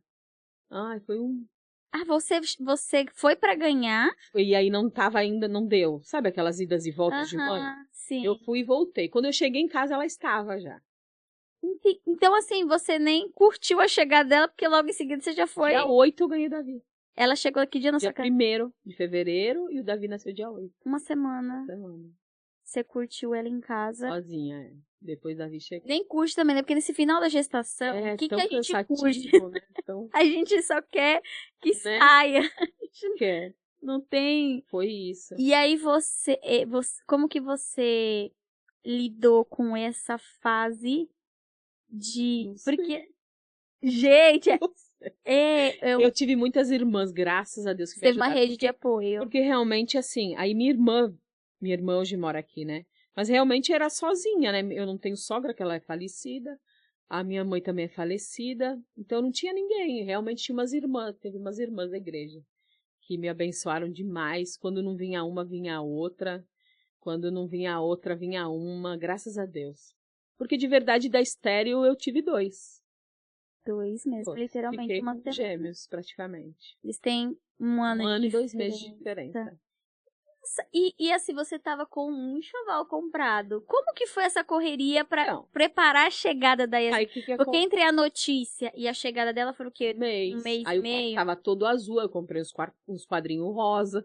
[SPEAKER 2] Ai, foi um...
[SPEAKER 1] Ah, você foi pra ganhar?
[SPEAKER 2] E aí não tava ainda, não deu. Sabe aquelas idas e voltas de mãe?
[SPEAKER 1] Sim.
[SPEAKER 2] Eu fui e voltei. Quando eu cheguei em casa, ela estava já.
[SPEAKER 1] Então, assim, você nem curtiu a chegada dela, porque logo em seguida você já foi.
[SPEAKER 2] Dia 8 eu ganhei o Davi.
[SPEAKER 1] Ela chegou aqui dia na
[SPEAKER 2] Dia
[SPEAKER 1] sua casa?
[SPEAKER 2] 1º de fevereiro e o Davi nasceu dia 8.
[SPEAKER 1] Uma semana.
[SPEAKER 2] Semana.
[SPEAKER 1] Você curtiu ela em casa.
[SPEAKER 2] Sozinha, é. Depois o Davi chegou.
[SPEAKER 1] Nem curte também, né? Porque nesse final da gestação, o que
[SPEAKER 2] tão
[SPEAKER 1] a gente curte?
[SPEAKER 2] cansativo, né? Tão...
[SPEAKER 1] A gente só quer que
[SPEAKER 2] Né?
[SPEAKER 1] saia.
[SPEAKER 2] Quer.
[SPEAKER 1] Não tem...
[SPEAKER 2] Foi isso.
[SPEAKER 1] E aí como que você lidou com essa fase de...
[SPEAKER 2] Não sei.
[SPEAKER 1] Porque, gente,
[SPEAKER 2] Eu tive muitas irmãs, graças a Deus, que me
[SPEAKER 1] teve uma
[SPEAKER 2] ajudaram.
[SPEAKER 1] rede de apoio.
[SPEAKER 2] Porque realmente, assim, aí minha irmã hoje mora aqui, né? Mas realmente era sozinha, né? Eu não tenho sogra, que ela é falecida. A minha mãe também é falecida. Então não tinha ninguém. Realmente tinha teve umas irmãs da igreja que me abençoaram demais. Quando não vinha uma, vinha a outra. Quando não vinha a outra, vinha uma. Graças a Deus. Porque de verdade, da estéreo, eu tive 2.
[SPEAKER 1] 2 mesmo, literalmente.
[SPEAKER 2] Fiquei
[SPEAKER 1] uma
[SPEAKER 2] com
[SPEAKER 1] semana.
[SPEAKER 2] gêmeos, praticamente.
[SPEAKER 1] Eles têm 1 ano,
[SPEAKER 2] 1 ano e 2
[SPEAKER 1] diferença.
[SPEAKER 2] meses de diferença.
[SPEAKER 1] E assim, você tava com um enxoval comprado. Como que foi essa correria pra
[SPEAKER 2] Então,
[SPEAKER 1] preparar a chegada da Yasmin?
[SPEAKER 2] aí que
[SPEAKER 1] Porque entre a notícia e a chegada dela foram o quê?
[SPEAKER 2] Um mês.
[SPEAKER 1] Um mês
[SPEAKER 2] Aí
[SPEAKER 1] e
[SPEAKER 2] o quarto
[SPEAKER 1] meio?
[SPEAKER 2] tava todo azul, eu comprei uns quadrinhos rosa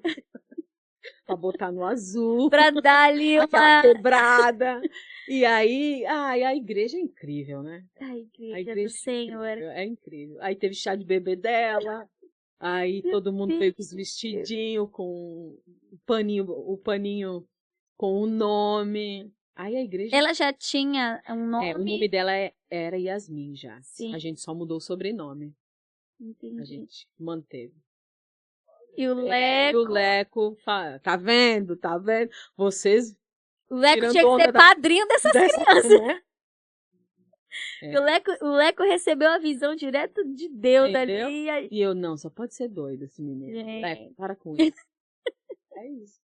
[SPEAKER 2] pra botar no azul,
[SPEAKER 1] Pra dar ali
[SPEAKER 2] aquela
[SPEAKER 1] uma...
[SPEAKER 2] quebrada. E aí, a igreja é incrível, né?
[SPEAKER 1] A
[SPEAKER 2] A
[SPEAKER 1] igreja do
[SPEAKER 2] igreja
[SPEAKER 1] Senhor.
[SPEAKER 2] é incrível. Aí teve chá de bebê dela, aí todo mundo veio com os vestidinhos, com o paninho com o nome. Aí a igreja...
[SPEAKER 1] Ela já tinha um nome?
[SPEAKER 2] o nome dela era Yasmin já.
[SPEAKER 1] Sim.
[SPEAKER 2] A gente só mudou o sobrenome.
[SPEAKER 1] Entendi.
[SPEAKER 2] A gente manteve.
[SPEAKER 1] E o
[SPEAKER 2] E o Leco fala, tá vendo? Vocês
[SPEAKER 1] O Leco
[SPEAKER 2] tirando
[SPEAKER 1] tinha que
[SPEAKER 2] onda
[SPEAKER 1] ser padrinho dessas crianças.
[SPEAKER 2] né?
[SPEAKER 1] O Leco recebeu a visão direto de Deus
[SPEAKER 2] Entendeu?
[SPEAKER 1] ali. aí-
[SPEAKER 2] E eu, não, só pode ser doido esse menino.
[SPEAKER 1] Gente.
[SPEAKER 2] Leco, para com isso. É isso.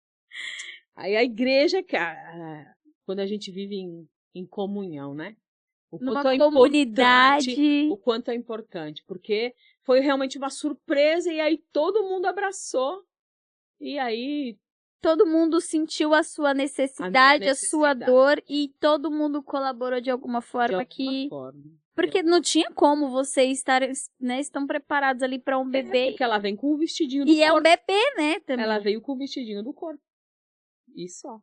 [SPEAKER 2] Aí a igreja, cara, quando a gente vive em comunhão, né?
[SPEAKER 1] Numa
[SPEAKER 2] quanto é
[SPEAKER 1] comunidade.
[SPEAKER 2] importante, o quanto é importante, porque foi realmente uma surpresa e aí todo mundo abraçou. E aí
[SPEAKER 1] Todo mundo sentiu a sua necessidade, a sua
[SPEAKER 2] necessidade.
[SPEAKER 1] dor e todo mundo colaborou de alguma forma
[SPEAKER 2] forma.
[SPEAKER 1] Porque não tinha como vocês estarem, né, estão preparados ali para um bebê.
[SPEAKER 2] Porque ela vem com o vestidinho do
[SPEAKER 1] E
[SPEAKER 2] corpo.
[SPEAKER 1] é um bebê, né, também.
[SPEAKER 2] Ela veio com o vestidinho do corpo. E só.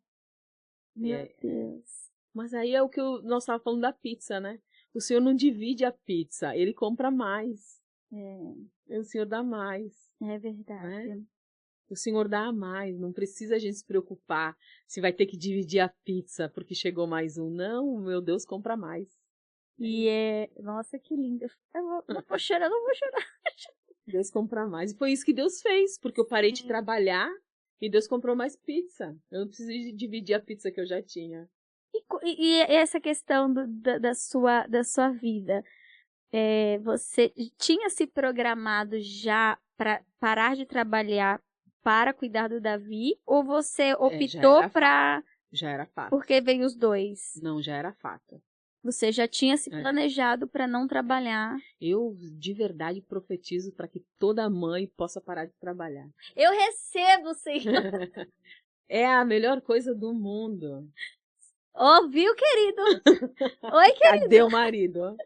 [SPEAKER 1] Meu Deus.
[SPEAKER 2] Mas aí é o que nós estávamos falando da pizza, né? O Senhor não divide a pizza, Ele compra mais. O Senhor dá mais.
[SPEAKER 1] É verdade.
[SPEAKER 2] Né? O Senhor dá mais, não precisa a gente se preocupar se vai ter que dividir a pizza porque chegou mais um. Não, meu Deus, compra mais.
[SPEAKER 1] Nossa, que lindo. Eu não vou chorar, não vou chorar.
[SPEAKER 2] Deus compra mais. E foi isso que Deus fez, porque eu parei de trabalhar e Deus comprou mais pizza. Eu não precisei dividir a pizza que eu já tinha.
[SPEAKER 1] E essa questão da sua vida, você tinha se programado já para parar de trabalhar para cuidar do Davi? Ou você optou para...
[SPEAKER 2] Já era fato.
[SPEAKER 1] Porque veio os 2?
[SPEAKER 2] Não, já era fato.
[SPEAKER 1] Você já tinha se planejado para não trabalhar?
[SPEAKER 2] Eu, de verdade, profetizo para que toda mãe possa parar de trabalhar.
[SPEAKER 1] Eu recebo, Senhor.
[SPEAKER 2] É a melhor coisa do mundo.
[SPEAKER 1] Ouviu, querido? Oi, querido.
[SPEAKER 2] Cadê o marido?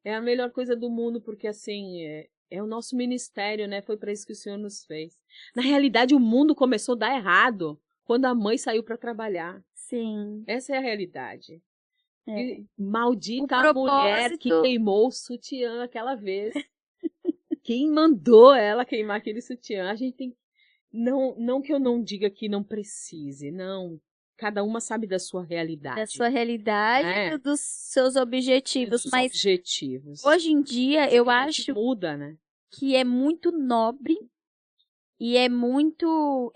[SPEAKER 2] É a melhor coisa do mundo, porque assim, é o nosso ministério, né? Foi para isso que o Senhor nos fez. Na realidade, o mundo começou a dar errado quando a mãe saiu para trabalhar.
[SPEAKER 1] Sim.
[SPEAKER 2] Essa é a realidade.
[SPEAKER 1] É.
[SPEAKER 2] Maldita a mulher que queimou o sutiã aquela vez. Quem mandou ela queimar aquele sutiã? A gente tem... Não que eu não diga que não precise, não. Cada uma sabe da sua realidade.
[SPEAKER 1] Da sua realidade e dos seus objetivos.
[SPEAKER 2] Dos
[SPEAKER 1] mas
[SPEAKER 2] objetivos.
[SPEAKER 1] Hoje em dia, eu acho
[SPEAKER 2] muda, né?
[SPEAKER 1] que é muito nobre e é muito...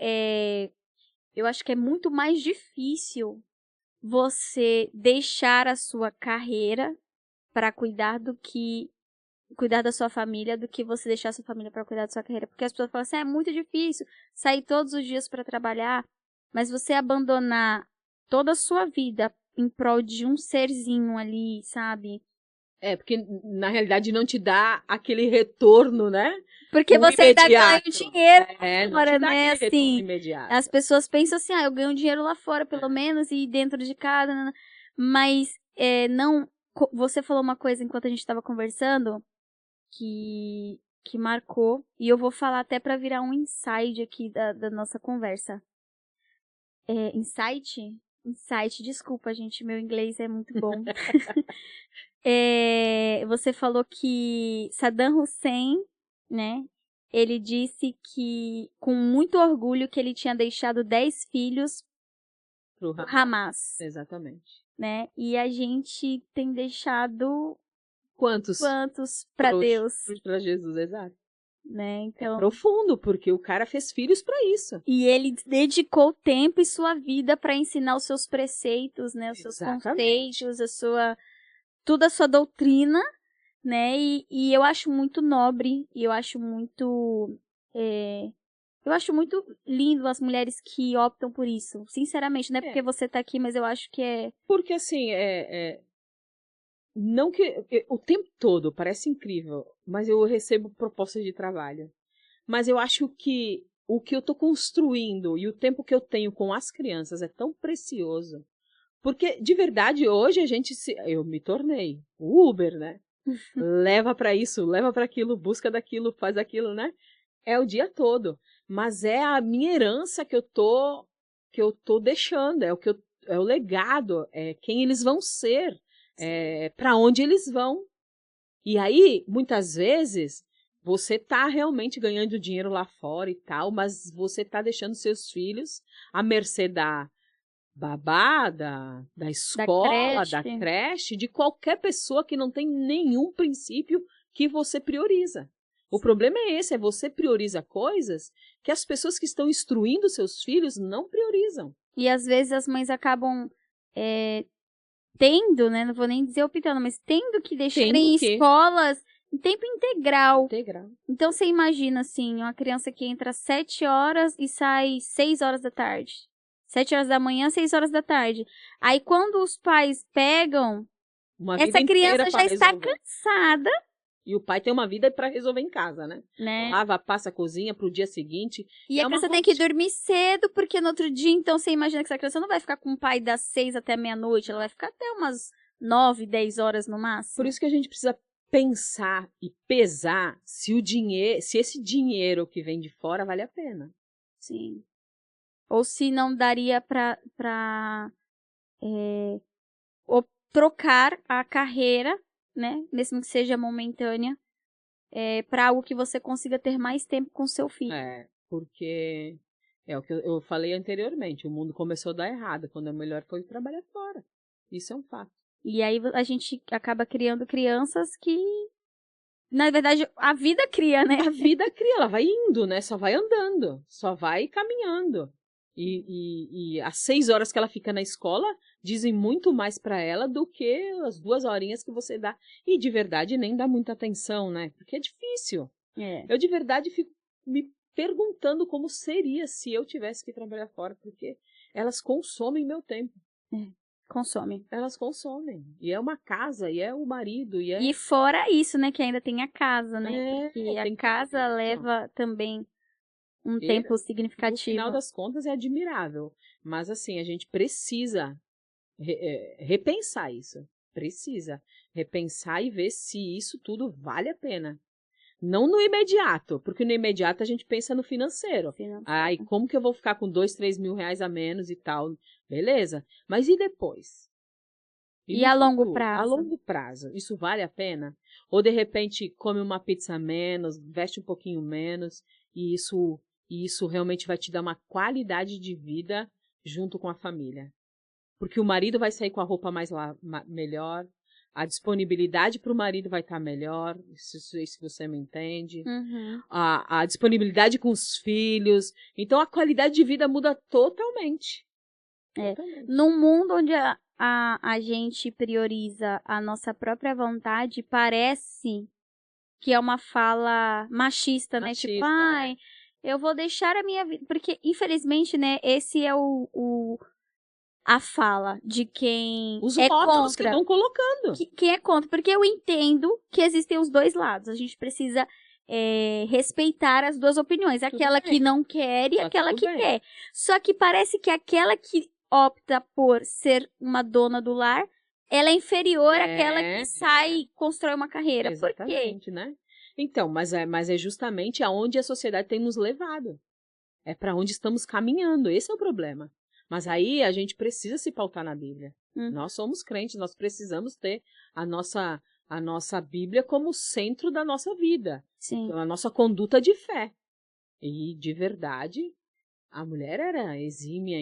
[SPEAKER 1] eu acho que é muito mais difícil você deixar a sua carreira para cuidar da sua família do que você deixar a sua família para cuidar da sua carreira. Porque as pessoas falam assim, é muito difícil sair todos os dias para trabalhar, mas você abandonar toda a sua vida em prol de um serzinho ali, sabe?
[SPEAKER 2] Porque na realidade não te dá aquele retorno, né?
[SPEAKER 1] Porque você ainda ganha o dinheiro
[SPEAKER 2] não
[SPEAKER 1] fora,
[SPEAKER 2] te dá
[SPEAKER 1] né?
[SPEAKER 2] aquele retorno
[SPEAKER 1] Assim,
[SPEAKER 2] imediato.
[SPEAKER 1] as pessoas pensam assim, eu ganho dinheiro lá fora, pelo menos, e dentro de casa, né? Mas não. Você falou uma coisa enquanto a gente estava conversando que marcou, e eu vou falar até para virar um insight aqui da nossa conversa. Insight? Insight, desculpa, gente, meu inglês é muito bom. Você falou que Saddam Hussein, né? Ele disse que, com muito orgulho, que ele tinha deixado 10 filhos pro Hamas.
[SPEAKER 2] Exatamente.
[SPEAKER 1] Né? E a gente tem deixado
[SPEAKER 2] quantos
[SPEAKER 1] para Deus?
[SPEAKER 2] Para Jesus, exato.
[SPEAKER 1] Né? Então,
[SPEAKER 2] profundo, porque o cara fez filhos para isso.
[SPEAKER 1] E ele dedicou tempo e sua vida para ensinar os seus preceitos, né? Os seus conceitos, toda a sua doutrina, né? E eu acho muito nobre, e eu acho muito lindo as mulheres que optam por isso. Sinceramente, não é porque você tá aqui, mas eu acho que é...
[SPEAKER 2] Porque, assim, não que... O tempo todo, parece incrível, mas eu recebo propostas de trabalho. Mas eu acho que o que eu tô construindo e o tempo que eu tenho com as crianças é tão precioso. Porque, de verdade, hoje eu me tornei o Uber, né? Leva para isso, leva para aquilo, busca daquilo, faz aquilo, né? É o dia todo. Mas é a minha herança que eu tô deixando, é o legado, é quem eles vão ser, para onde eles vão. E aí, muitas vezes, você tá realmente ganhando dinheiro lá fora e tal, mas você tá deixando seus filhos à mercê da babá, da escola, da creche, de qualquer pessoa que não tem nenhum princípio que você prioriza. O problema é esse, você prioriza coisas que as pessoas que estão instruindo seus filhos não priorizam.
[SPEAKER 1] E às vezes as mães acabam tendo, né, não vou nem dizer optando, mas tendo que deixar em escolas em tempo integral. Então você imagina assim, uma criança que entra às 7 horas e sai 6 horas da tarde. 7 horas da manhã, 6 horas da tarde. Aí quando os pais pegam, essa criança já está cansada.
[SPEAKER 2] E o pai tem uma vida para resolver em casa, né? Lava, passa a cozinha pro dia seguinte.
[SPEAKER 1] E a criança tem que dormir cedo, porque no outro dia, então, você imagina que essa criança não vai ficar com o pai das 6 até meia-noite, ela vai ficar até umas 9, 10 horas no máximo.
[SPEAKER 2] Por isso que a gente precisa pensar e pesar se esse dinheiro que vem de fora vale a pena.
[SPEAKER 1] Sim. Ou se não daria para trocar a carreira, né, mesmo que seja momentânea, para algo que você consiga ter mais tempo com seu filho.
[SPEAKER 2] Porque é o que eu falei anteriormente, o mundo começou a dar errado, quando é melhor foi trabalhar fora. Isso é um fato.
[SPEAKER 1] E aí a gente acaba criando crianças que, na verdade, a vida cria, né?
[SPEAKER 2] A vida cria, ela vai indo, né? Só vai andando, só vai caminhando. E as 6 horas que ela fica na escola dizem muito mais para ela do que as 2 horinhas que você dá. E de verdade nem dá muita atenção, né? Porque é difícil. Eu de verdade fico me perguntando como seria se eu tivesse que trabalhar fora, porque elas consomem meu tempo.
[SPEAKER 1] Consomem.
[SPEAKER 2] Elas consomem. E é uma casa, e é o marido, e é...
[SPEAKER 1] E fora isso, né, que ainda tem a casa, né? Porque a casa leva também um tempo significativo.
[SPEAKER 2] No final das contas é admirável. Mas assim, a gente precisa repensar isso. Precisa repensar e ver se isso tudo vale a pena. Não no imediato, porque no imediato a gente pensa no financeiro. Ai, como que eu vou ficar com 2, 3 mil reais a menos e tal? Beleza. Mas e depois?
[SPEAKER 1] E a longo prazo?
[SPEAKER 2] A longo prazo, isso vale a pena? Ou de repente come uma pizza a menos, veste um pouquinho menos, e isso realmente vai te dar uma qualidade de vida junto com a família. Porque o marido vai sair com a roupa melhor, a disponibilidade para o marido vai estar melhor, se você me entende. A disponibilidade com os filhos. Então a qualidade de vida muda totalmente.
[SPEAKER 1] Num mundo onde a gente prioriza a nossa própria vontade, parece que é uma fala machista, né? Tipo, eu vou deixar a minha vida. Porque, infelizmente, né, esse é a fala de quem
[SPEAKER 2] Os
[SPEAKER 1] é
[SPEAKER 2] rótulos que
[SPEAKER 1] contra.
[SPEAKER 2] estão colocando.
[SPEAKER 1] Quem é contra, porque eu entendo que existem os dois lados. A gente precisa respeitar as duas opiniões. Aquela que não quer e aquela que quer. Só que parece que aquela que opta por ser uma dona do lar, ela é inferior àquela que sai e constrói uma carreira.
[SPEAKER 2] Exatamente,
[SPEAKER 1] por quê?
[SPEAKER 2] Né? Então, mas é justamente aonde a sociedade tem nos levado. É para onde estamos caminhando. Esse é o problema. Mas aí a gente precisa se pautar na Bíblia. Nós somos crentes, nós precisamos ter a nossa Bíblia como centro da nossa vida.
[SPEAKER 1] Sim.
[SPEAKER 2] A nossa conduta de fé. E, de verdade, a mulher era exímia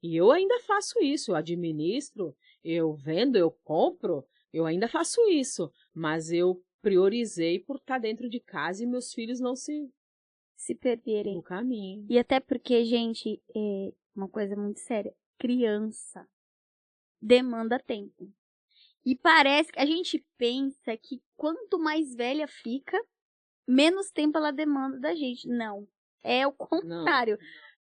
[SPEAKER 2] e eu ainda faço isso. Eu administro, eu vendo, eu compro, eu ainda faço isso. Mas eu priorizei por estar dentro de casa e meus filhos não se
[SPEAKER 1] perderem
[SPEAKER 2] no caminho.
[SPEAKER 1] E até porque, gente, uma coisa muito séria, criança demanda tempo. E parece que a gente pensa que quanto mais velha fica, menos tempo ela demanda da gente. Não, é o contrário. Não.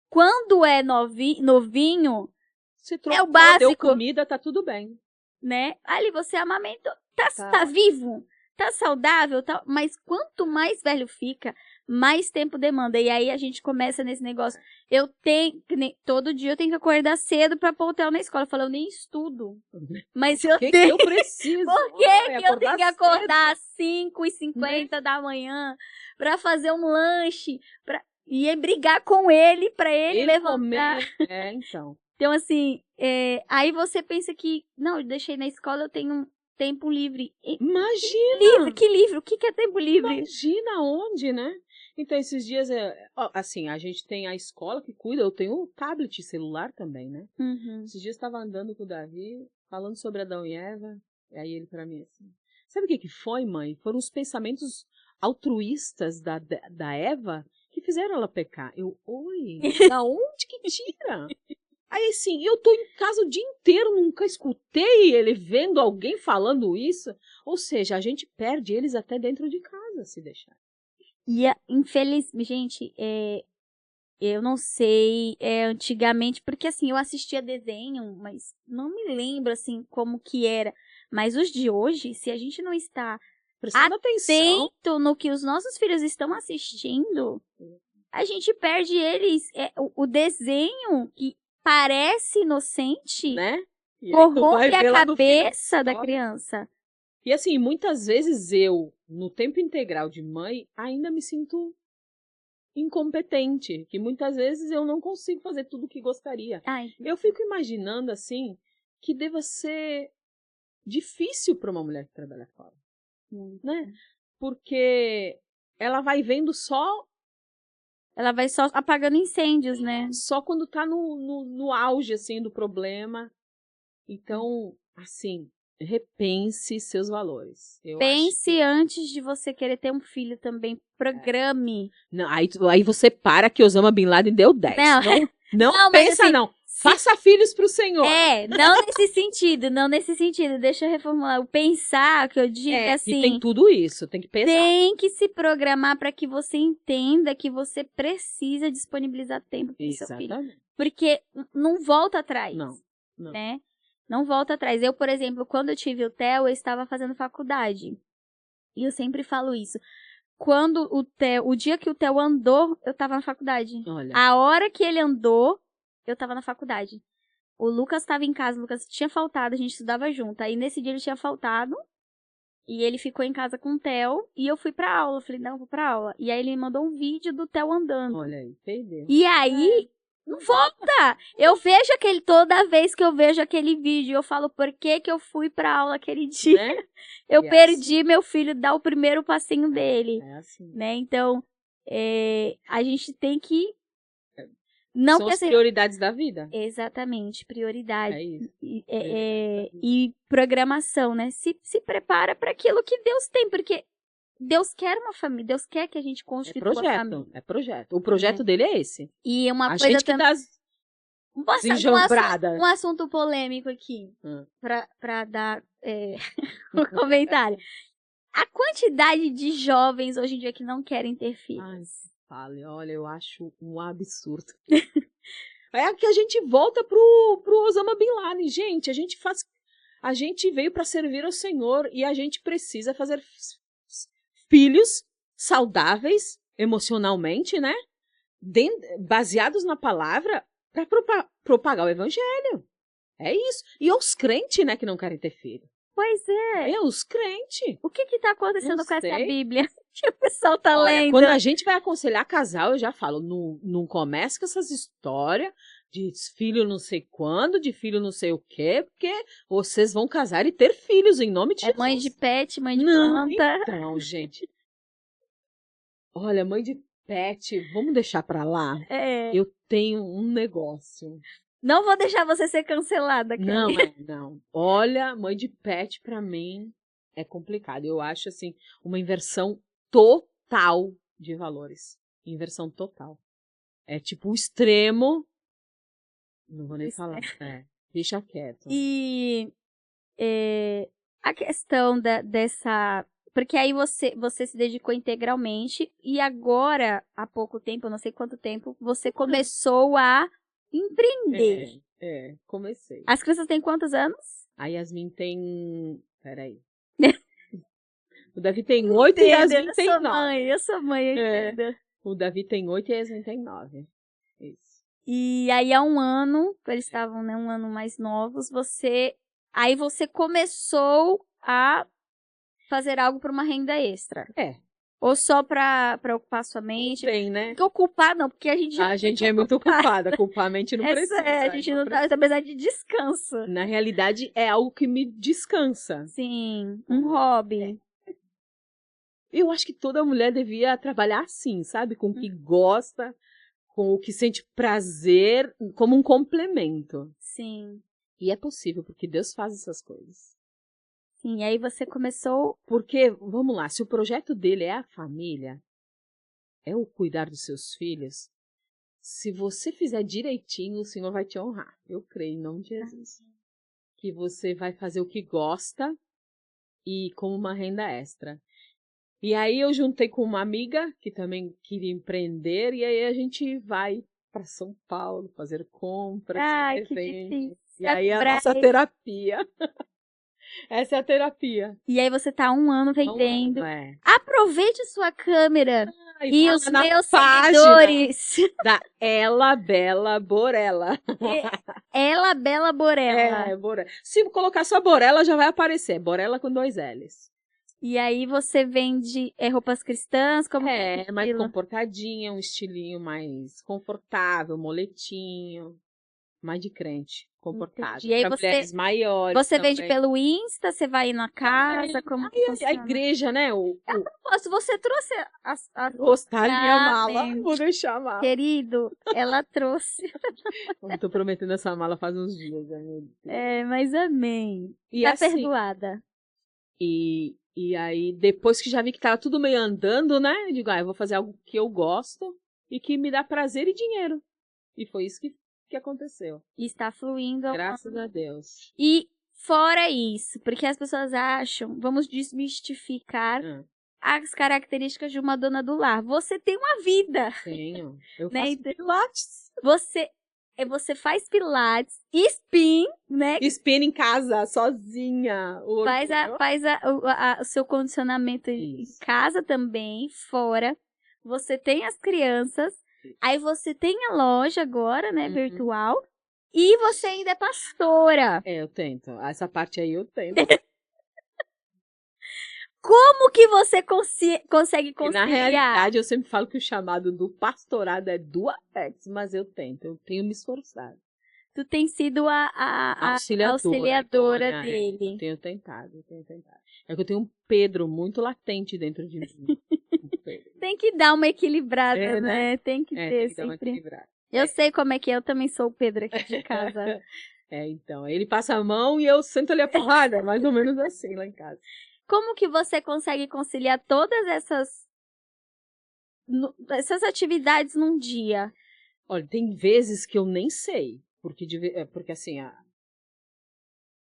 [SPEAKER 1] Quando é novinho,
[SPEAKER 2] você trocou,
[SPEAKER 1] é o básico.
[SPEAKER 2] Deu comida, tá tudo bem.
[SPEAKER 1] Né? Ali você amamentou, tá vivo, tá saudável, tá... mas quanto mais velho fica, mais tempo demanda. E aí a gente começa nesse negócio. Todo dia eu tenho que acordar cedo pra pôr o Theo na escola. Eu falo, eu nem estudo. Mas eu
[SPEAKER 2] que
[SPEAKER 1] tenho.
[SPEAKER 2] Que eu preciso?
[SPEAKER 1] Por que eu tenho que acordar às 5h50 da manhã pra fazer um lanche? E brigar com ele pra ele levantar.
[SPEAKER 2] Então.
[SPEAKER 1] Então, assim, aí você pensa que, não, eu deixei na escola, eu tenho um tempo livre.
[SPEAKER 2] Imagina!
[SPEAKER 1] Que livre? O que é tempo livre?
[SPEAKER 2] Imagina onde, né? Então, esses dias, assim, a gente tem a escola que cuida, eu tenho o tablet celular também, né?
[SPEAKER 1] Uhum.
[SPEAKER 2] Esses dias eu estava andando com o Davi, falando sobre Adão e Eva, e aí ele pra mim assim, sabe o que foi, mãe? Foram os pensamentos altruístas da Eva que fizeram ela pecar. Oi, da onde que tira? Aí assim, eu tô em casa o dia inteiro, nunca escutei ele vendo alguém falando isso. Ou seja, a gente perde eles até dentro de casa, se deixar.
[SPEAKER 1] E, infelizmente, gente, eu não sei, antigamente, porque assim, eu assistia desenho, mas não me lembro, assim, como que era. Mas os de hoje, se a gente não está
[SPEAKER 2] prestando atenção
[SPEAKER 1] no que os nossos filhos estão assistindo, a gente perde eles. O desenho que parece inocente,
[SPEAKER 2] né?
[SPEAKER 1] corrompe a cabeça da criança.
[SPEAKER 2] E assim, muitas vezes eu, no tempo integral de mãe, ainda me sinto incompetente, que muitas vezes eu não consigo fazer tudo o que gostaria. Eu fico imaginando, assim, que deva ser difícil para uma mulher que trabalha fora, né? Porque ela vai vendo
[SPEAKER 1] ela vai só apagando incêndios, né?
[SPEAKER 2] Só quando tá no auge, assim, do problema. Então, assim, repense seus valores.
[SPEAKER 1] Pense antes de você querer ter um filho também. Programe.
[SPEAKER 2] Não, aí você para que Osama Bin Laden deu 10. Não pensa, assim, não. Faça filhos pro Senhor.
[SPEAKER 1] Não nesse sentido. Deixa eu reformular. O pensar, que eu digo assim...
[SPEAKER 2] E tem tudo isso, tem que pensar.
[SPEAKER 1] Tem que se programar para que você entenda que você precisa disponibilizar tempo pro seu filho. Porque não volta atrás.
[SPEAKER 2] Não.
[SPEAKER 1] Né? Não volta atrás. Eu, por exemplo, quando eu tive o Theo, eu estava fazendo faculdade. E eu sempre falo isso. Quando o dia que o Theo andou, eu estava na faculdade.
[SPEAKER 2] Olha.
[SPEAKER 1] A hora que ele andou, eu estava na faculdade. O Lucas estava em casa, o Lucas tinha faltado, a gente estudava junto. Aí nesse dia ele tinha faltado. E ele ficou em casa com o Theo. E eu fui pra aula. Eu falei, não, eu vou pra aula. E aí ele me mandou um vídeo do Theo andando.
[SPEAKER 2] Olha aí, perdeu.
[SPEAKER 1] E aí... Não volta! Eu vejo toda vez que eu vejo aquele vídeo, eu falo, por que eu fui pra aula aquele dia?
[SPEAKER 2] Né?
[SPEAKER 1] Eu perdi meu filho dar o primeiro passinho dele.
[SPEAKER 2] É assim.
[SPEAKER 1] Né? Então, a gente tem que...
[SPEAKER 2] São as prioridades da vida.
[SPEAKER 1] Exatamente, prioridade.
[SPEAKER 2] É isso.
[SPEAKER 1] E programação, né? Se prepara para aquilo que Deus tem, porque Deus quer uma família, Deus quer que a gente constitua uma família.
[SPEAKER 2] É projeto. O projeto dele é esse.
[SPEAKER 1] E uma
[SPEAKER 2] a
[SPEAKER 1] coisa
[SPEAKER 2] gente que dá
[SPEAKER 1] um assunto polêmico aqui, pra dar um comentário. A quantidade de jovens hoje em dia que não querem ter filhos.
[SPEAKER 2] Olha, eu acho um absurdo. É que a gente volta pro Osama Bin Laden. Gente, a gente veio para servir ao Senhor e a gente precisa fazer filhos saudáveis emocionalmente, né? Baseados na palavra para propagar o evangelho. É isso. E os crentes, né, que não querem ter filho.
[SPEAKER 1] Pois é.
[SPEAKER 2] Os crentes.
[SPEAKER 1] O que tá acontecendo
[SPEAKER 2] Não
[SPEAKER 1] com essa
[SPEAKER 2] sei.
[SPEAKER 1] Bíblia que o pessoal tá
[SPEAKER 2] Olha,
[SPEAKER 1] lendo?
[SPEAKER 2] quando a gente vai aconselhar casal, eu já falo, não comece com essas histórias de filho não sei quando, de filho não sei o quê, porque vocês vão casar e ter filhos em nome de Jesus.
[SPEAKER 1] Mãe de pet, mãe de
[SPEAKER 2] Não,
[SPEAKER 1] planta.
[SPEAKER 2] então, gente. Olha, mãe de pet, vamos deixar pra lá?
[SPEAKER 1] É.
[SPEAKER 2] Eu tenho um negócio.
[SPEAKER 1] Não vou deixar você ser cancelada, Kelly.
[SPEAKER 2] Não, não. Olha, mãe de pet pra mim é complicado. Eu acho, assim, uma inversão total de valores. Inversão total. É tipo o extremo. Não vou nem falar. Deixa quieto.
[SPEAKER 1] E a questão dessa... Porque aí você se dedicou integralmente e agora, há pouco tempo, eu não sei quanto tempo, você começou a empreender.
[SPEAKER 2] Comecei.
[SPEAKER 1] As crianças têm quantos anos?
[SPEAKER 2] A Yasmin tem... Peraí. O Davi tem 8 e a Yasmin tem 9.
[SPEAKER 1] Eu sou mãe, entendo.
[SPEAKER 2] O Davi tem 8 e a Yasmin tem 9. Isso.
[SPEAKER 1] E aí há um ano, eles estavam, né, um ano mais novos, aí você começou a fazer algo para uma renda extra. Ou só para ocupar sua mente?
[SPEAKER 2] Tem, né?
[SPEAKER 1] Porque ocupar não, porque a gente
[SPEAKER 2] é muito ocupada, culpar a mente não precisa.
[SPEAKER 1] A gente não tá precisando de descanso.
[SPEAKER 2] Na realidade, é algo que me descansa.
[SPEAKER 1] Sim, um hobby.
[SPEAKER 2] Eu acho que toda mulher devia trabalhar assim, sabe? Com o que gosta, com o que sente prazer, como um complemento.
[SPEAKER 1] Sim.
[SPEAKER 2] E é possível, porque Deus faz essas coisas.
[SPEAKER 1] Sim, e aí você começou...
[SPEAKER 2] Porque, vamos lá, se o projeto dele é a família, é o cuidar dos seus filhos, se você fizer direitinho, o Senhor vai te honrar. Eu creio em nome de Jesus. Que você vai fazer o que gosta e como uma renda extra. E aí eu juntei com uma amiga que também queria empreender e aí a gente vai para São Paulo fazer compras.
[SPEAKER 1] Ai, que difícil.
[SPEAKER 2] E aí a nossa terapia. Essa é a terapia.
[SPEAKER 1] E aí você tá 1 ano vendendo. Aproveite sua câmera e os meus seguidores.
[SPEAKER 2] Da Ela Bela Borella.
[SPEAKER 1] Ela Bela Borella.
[SPEAKER 2] Borella. Se colocar só Borella já vai aparecer. Borella com 2 L's.
[SPEAKER 1] E aí você vende roupas cristãs? Como
[SPEAKER 2] mais comportadinha, um estilinho mais confortável, moletinho. Mais de crente, comportado.
[SPEAKER 1] E aí
[SPEAKER 2] mulheres maiores.
[SPEAKER 1] Você vende pelo Insta? Você vai na casa? Como
[SPEAKER 2] a igreja, né?
[SPEAKER 1] Você trouxe a
[SPEAKER 2] Gostaria a mala. Vou deixar a mala.
[SPEAKER 1] Querido, ela trouxe.
[SPEAKER 2] Eu tô prometendo essa mala faz uns dias.
[SPEAKER 1] Mas amém.
[SPEAKER 2] E
[SPEAKER 1] tá
[SPEAKER 2] assim,
[SPEAKER 1] perdoada.
[SPEAKER 2] E aí, depois que já vi que tava tudo meio andando, né? Eu digo, eu vou fazer algo que eu gosto e que me dá prazer e dinheiro. E foi isso que aconteceu.
[SPEAKER 1] E está fluindo.
[SPEAKER 2] Graças a Deus.
[SPEAKER 1] E fora isso, porque as pessoas acham, vamos desmistificar as características de uma dona do lar. Você tem uma vida.
[SPEAKER 2] Tenho. Eu faço pilates.
[SPEAKER 1] Você faz pilates, spin, né?
[SPEAKER 2] Spin em casa, sozinha.
[SPEAKER 1] Faz o seu condicionamento em casa também, fora. Você tem as crianças. Aí você tem a loja agora, né, virtual. E você ainda é pastora.
[SPEAKER 2] Eu tento. Essa parte aí eu tento.
[SPEAKER 1] Como que você consegue conciliar?
[SPEAKER 2] Na realidade, eu sempre falo que o chamado do pastorado é do Apex, mas eu tento. Eu tenho me esforçado.
[SPEAKER 1] Tu tem sido a auxiliadora dele.
[SPEAKER 2] Eu tenho tentado. É que eu tenho um Pedro muito latente dentro de mim.
[SPEAKER 1] Tem que dar uma equilibrada, né? Tem que ter sempre. Eu sei como é que é, eu também sou o Pedro aqui de casa.
[SPEAKER 2] Então, ele passa a mão e eu sento ali a porrada, mais ou menos assim lá em casa.
[SPEAKER 1] Como que você consegue conciliar todas essas atividades num dia?
[SPEAKER 2] Olha, tem vezes que eu nem sei, porque assim,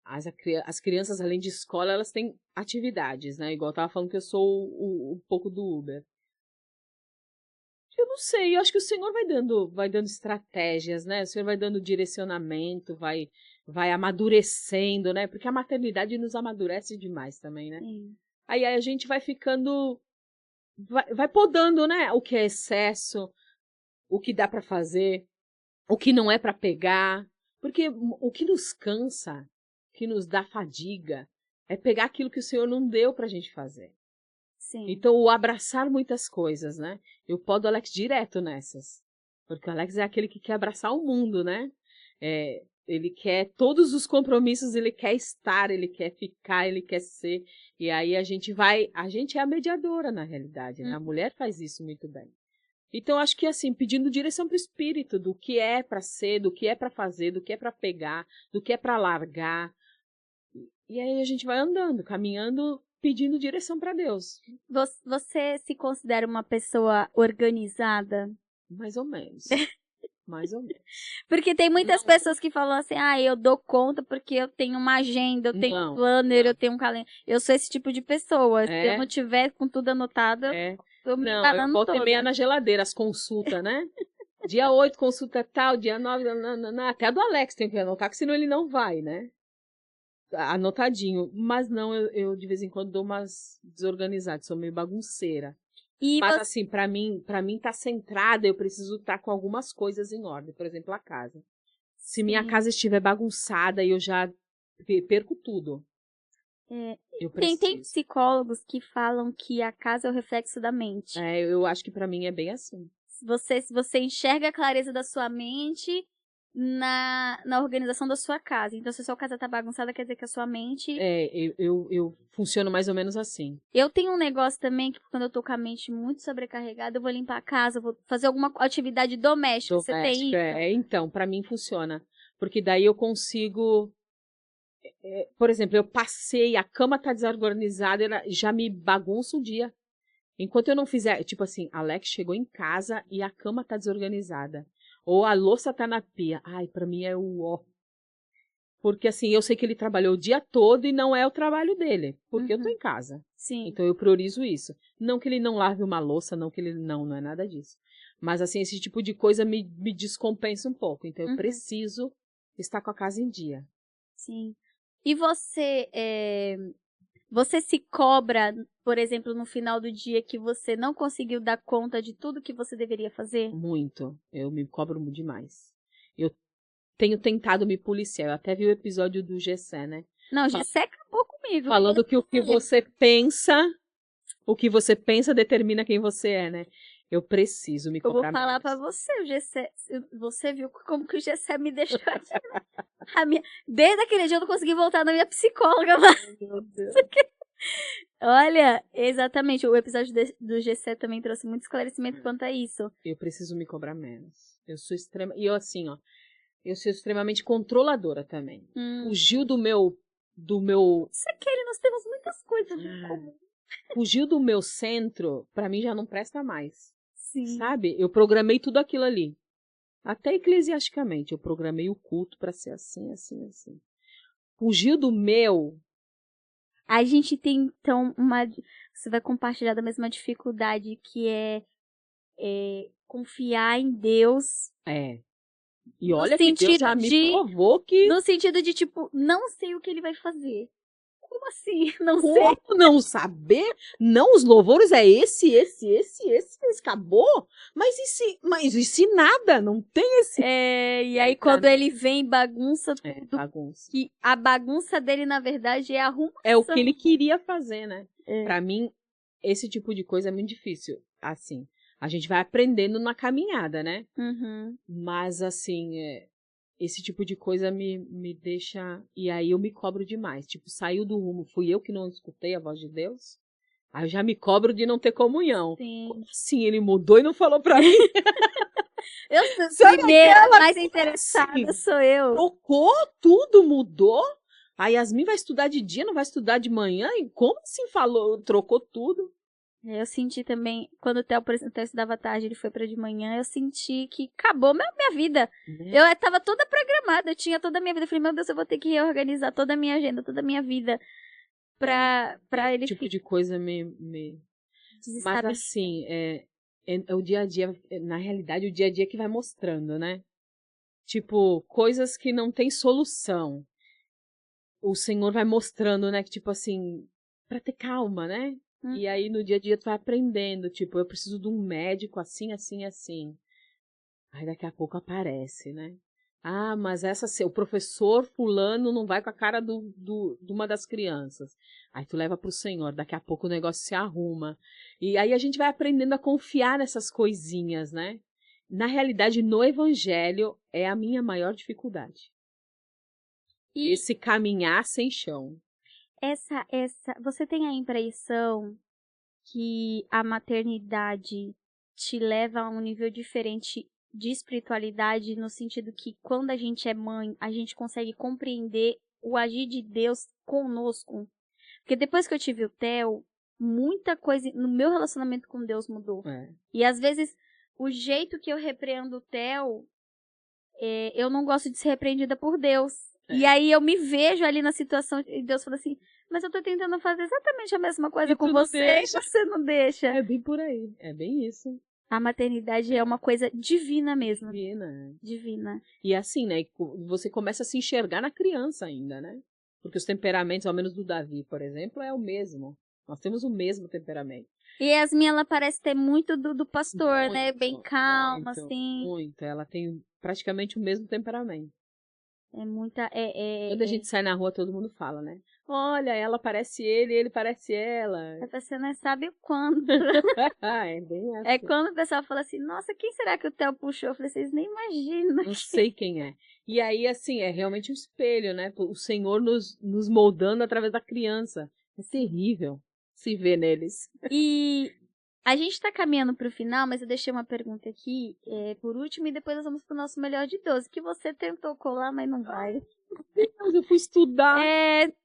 [SPEAKER 2] as crianças, além de escola, elas têm atividades, né? Igual eu tava falando que eu sou um pouco do Uber. Eu não sei, eu acho que o Senhor vai dando estratégias, né? O Senhor vai dando direcionamento, vai amadurecendo, né? Porque a maternidade nos amadurece demais também, né?
[SPEAKER 1] Sim.
[SPEAKER 2] Aí a gente vai ficando, vai podando, né? O que é excesso, o que dá para fazer, o que não é para pegar. Porque o que nos cansa, o que nos dá fadiga, é pegar aquilo que o Senhor não deu pra gente fazer.
[SPEAKER 1] Sim.
[SPEAKER 2] Então, o abraçar muitas coisas, né? Eu podo o Alex direto nessas. Porque o Alex é aquele que quer abraçar o mundo, né? Ele quer todos os compromissos, ele quer estar, ele quer ficar, ele quer ser. E aí a gente é a mediadora, na realidade, né? A mulher faz isso muito bem. Então, acho que assim, pedindo direção para o espírito, do que é para ser, do que é para fazer, do que é para pegar, do que é para largar. E aí a gente vai andando, caminhando, pedindo direção para Deus.
[SPEAKER 1] Você se considera uma pessoa organizada?
[SPEAKER 2] Mais ou menos. Mais ou menos.
[SPEAKER 1] Porque tem muitas pessoas que falam assim, eu dou conta porque eu tenho uma agenda, eu tenho um planner, eu tenho um calendário. Eu sou esse tipo de pessoa. Se eu não tiver com tudo anotado, eu me enganando
[SPEAKER 2] eu boto
[SPEAKER 1] toda.
[SPEAKER 2] e-meia na geladeira, as consultas, né? Dia 8, consulta tal, dia 9, até a do Alex tem que anotar, porque senão ele não vai, né? Anotadinho. Mas não, eu de vez em quando dou umas desorganizadas, sou meio bagunceira. Mas assim, pra mim tá centrada, eu preciso estar com algumas coisas em ordem. Por exemplo, a casa. Se minha casa estiver bagunçada, eu já perco tudo. Eu preciso.
[SPEAKER 1] Tem psicólogos que falam que a casa é o reflexo da mente.
[SPEAKER 2] Eu acho que pra mim é bem assim.
[SPEAKER 1] Se você enxerga a clareza da sua mente na organização da sua casa. Então, se a sua casa tá bagunçada, quer dizer que a sua mente...
[SPEAKER 2] Eu funciono mais ou menos assim.
[SPEAKER 1] Eu tenho um negócio também que quando eu tô com a mente muito sobrecarregada, eu vou limpar a casa, eu vou fazer alguma atividade doméstica. Você tem isso?
[SPEAKER 2] Então, pra mim funciona. Porque daí eu consigo... por exemplo, eu passei, a cama tá desorganizada, já me bagunça o dia. Enquanto eu não fizer... Tipo assim, Alex chegou em casa e a cama tá desorganizada. Ou a louça tá na pia. Ai, pra mim é o ó. Porque assim, eu sei que ele trabalhou o dia todo e não é o trabalho dele. Porque eu tô em casa.
[SPEAKER 1] Sim.
[SPEAKER 2] Então eu priorizo isso. Não que ele não lave uma louça, não que ele... Não é nada disso. Mas assim, esse tipo de coisa me descompensa um pouco. Então eu preciso estar com a casa em dia.
[SPEAKER 1] Sim. E você... Você se cobra, por exemplo, no final do dia que você não conseguiu dar conta de tudo que você deveria fazer?
[SPEAKER 2] Muito. Eu me cobro demais. Eu tenho tentado me policiar. Eu até vi o episódio do Gessé, né?
[SPEAKER 1] Não, Gessé acabou comigo.
[SPEAKER 2] Falando que o que você pensa determina quem você é, né? Eu preciso me cobrar.
[SPEAKER 1] Eu vou falar pra você, o Gessé, você viu como que o Gessé me deixou aqui. Desde aquele dia eu não consegui voltar na minha psicóloga, mas...
[SPEAKER 2] Meu Deus.
[SPEAKER 1] Olha, exatamente, o episódio do Gessé também trouxe muito esclarecimento quanto a isso.
[SPEAKER 2] Eu preciso me cobrar menos. Eu sou e eu assim, ó, eu sou extremamente controladora também. Fugiu do meu...
[SPEAKER 1] Isso aqui, nós temos muitas coisas em comum.
[SPEAKER 2] Fugiu do meu centro, pra mim já não presta mais.
[SPEAKER 1] Sim.
[SPEAKER 2] Sabe? Eu programei tudo aquilo ali. Até eclesiasticamente, eu programei o culto pra ser assim, assim, assim. Fugiu do meu...
[SPEAKER 1] A gente tem, então, você vai compartilhar da mesma dificuldade que é confiar em Deus.
[SPEAKER 2] E olha que Deus já me provou que...
[SPEAKER 1] No sentido de, tipo, não sei o que ele vai fazer. Como assim? Não
[SPEAKER 2] sei.
[SPEAKER 1] Como
[SPEAKER 2] não saber? Não, os louvores é esse, acabou? Mas e se nada? Não tem esse...
[SPEAKER 1] E aí quando ele vem, bagunça tudo.
[SPEAKER 2] Bagunça.
[SPEAKER 1] Que a bagunça dele, na verdade, é a arrumação.
[SPEAKER 2] É o que ele queria fazer, né? Pra mim, esse tipo de coisa é muito difícil. Assim, a gente vai aprendendo na caminhada, né? Mas, assim, esse tipo de coisa me deixa... E aí eu me cobro demais. Tipo, saiu do rumo, fui eu que não escutei a voz de Deus? Aí eu já me cobro de não ter comunhão.
[SPEAKER 1] Sim.
[SPEAKER 2] Como assim? Ele mudou e não falou pra mim?
[SPEAKER 1] Eu sou primeira, mais interessada sou eu.
[SPEAKER 2] Trocou, tudo mudou. A Yasmin vai estudar de dia, não vai estudar de manhã? E como assim trocou tudo?
[SPEAKER 1] Eu senti também, quando o Theo, por exemplo, estudava tarde, ele foi pra de manhã, eu senti que acabou minha vida. Eu tava toda programada, eu tinha toda a minha vida. Eu falei, meu Deus, eu vou ter que reorganizar toda a minha agenda, toda a minha vida pra ele...
[SPEAKER 2] Esse tipo de coisa me... Mas assim, é o dia a dia, na realidade, o dia a dia que vai mostrando, né? Tipo, coisas que não tem solução. O Senhor vai mostrando, né? Que, tipo assim, pra ter calma, né? E aí, no dia a dia, tu vai aprendendo. Tipo, eu preciso de um médico assim, assim, assim. Aí, daqui a pouco aparece, né? Ah, mas o professor fulano não vai com a cara de uma das crianças. Aí tu leva pro Senhor, daqui a pouco o negócio se arruma. E aí a gente vai aprendendo a confiar nessas coisinhas, né? Na realidade, no Evangelho, é a minha maior dificuldade.
[SPEAKER 1] E
[SPEAKER 2] Esse caminhar sem chão.
[SPEAKER 1] você tem a impressão que a maternidade te leva a um nível diferente de espiritualidade, no sentido que quando a gente é mãe, a gente consegue compreender o agir de Deus conosco? Porque depois que eu tive o Theo, muita coisa no meu relacionamento com Deus mudou. E às vezes, o jeito que eu repreendo o Theo, eu não gosto de ser repreendida por Deus. E aí eu me vejo ali na situação e Deus fala assim, mas eu tô tentando fazer exatamente a mesma coisa
[SPEAKER 2] E
[SPEAKER 1] com
[SPEAKER 2] tu não
[SPEAKER 1] você
[SPEAKER 2] deixa.
[SPEAKER 1] e você não deixa.
[SPEAKER 2] É bem por aí. É bem isso.
[SPEAKER 1] A maternidade é uma coisa divina mesmo.
[SPEAKER 2] Divina.
[SPEAKER 1] Divina.
[SPEAKER 2] E assim, né? Você começa a se enxergar na criança ainda, né? Porque os temperamentos, ao menos do Davi, por exemplo, é o mesmo. Nós temos o mesmo temperamento.
[SPEAKER 1] E a Yasmin, ela parece ter muito do pastor,
[SPEAKER 2] Muito,
[SPEAKER 1] né? Bem calma,
[SPEAKER 2] muito,
[SPEAKER 1] assim.
[SPEAKER 2] muito. Ela tem praticamente o mesmo temperamento.
[SPEAKER 1] É muita.
[SPEAKER 2] Quando a gente sai na rua, todo mundo fala, né? Olha, ela parece ele parece ela.
[SPEAKER 1] Você não sabe quando.
[SPEAKER 2] É bem assim.
[SPEAKER 1] É quando o pessoal fala assim, nossa, quem será que o Theo puxou? Eu falei, vocês nem imaginam.
[SPEAKER 2] Não sei quem é. E aí, assim, é realmente um espelho, né? O Senhor nos moldando através da criança. É terrível se ver neles.
[SPEAKER 1] E a gente tá caminhando pro final, mas eu deixei uma pergunta aqui, por último, e depois nós vamos pro nosso melhor de 12, que você tentou colar, mas não vai.
[SPEAKER 2] Mas eu fui estudar.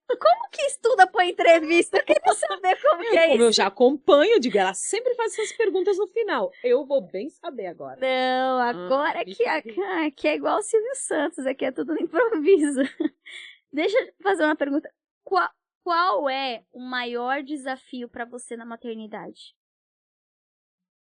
[SPEAKER 1] Como que estuda pra entrevista? Eu queria saber como que é
[SPEAKER 2] Como eu
[SPEAKER 1] isso.
[SPEAKER 2] já acompanho, eu digo, ela sempre faz essas perguntas no final. Eu vou bem saber agora.
[SPEAKER 1] Não, agora que é igual o Silvio Santos, aqui é tudo no improviso. Deixa eu fazer uma pergunta. Qual é o maior desafio pra você na maternidade?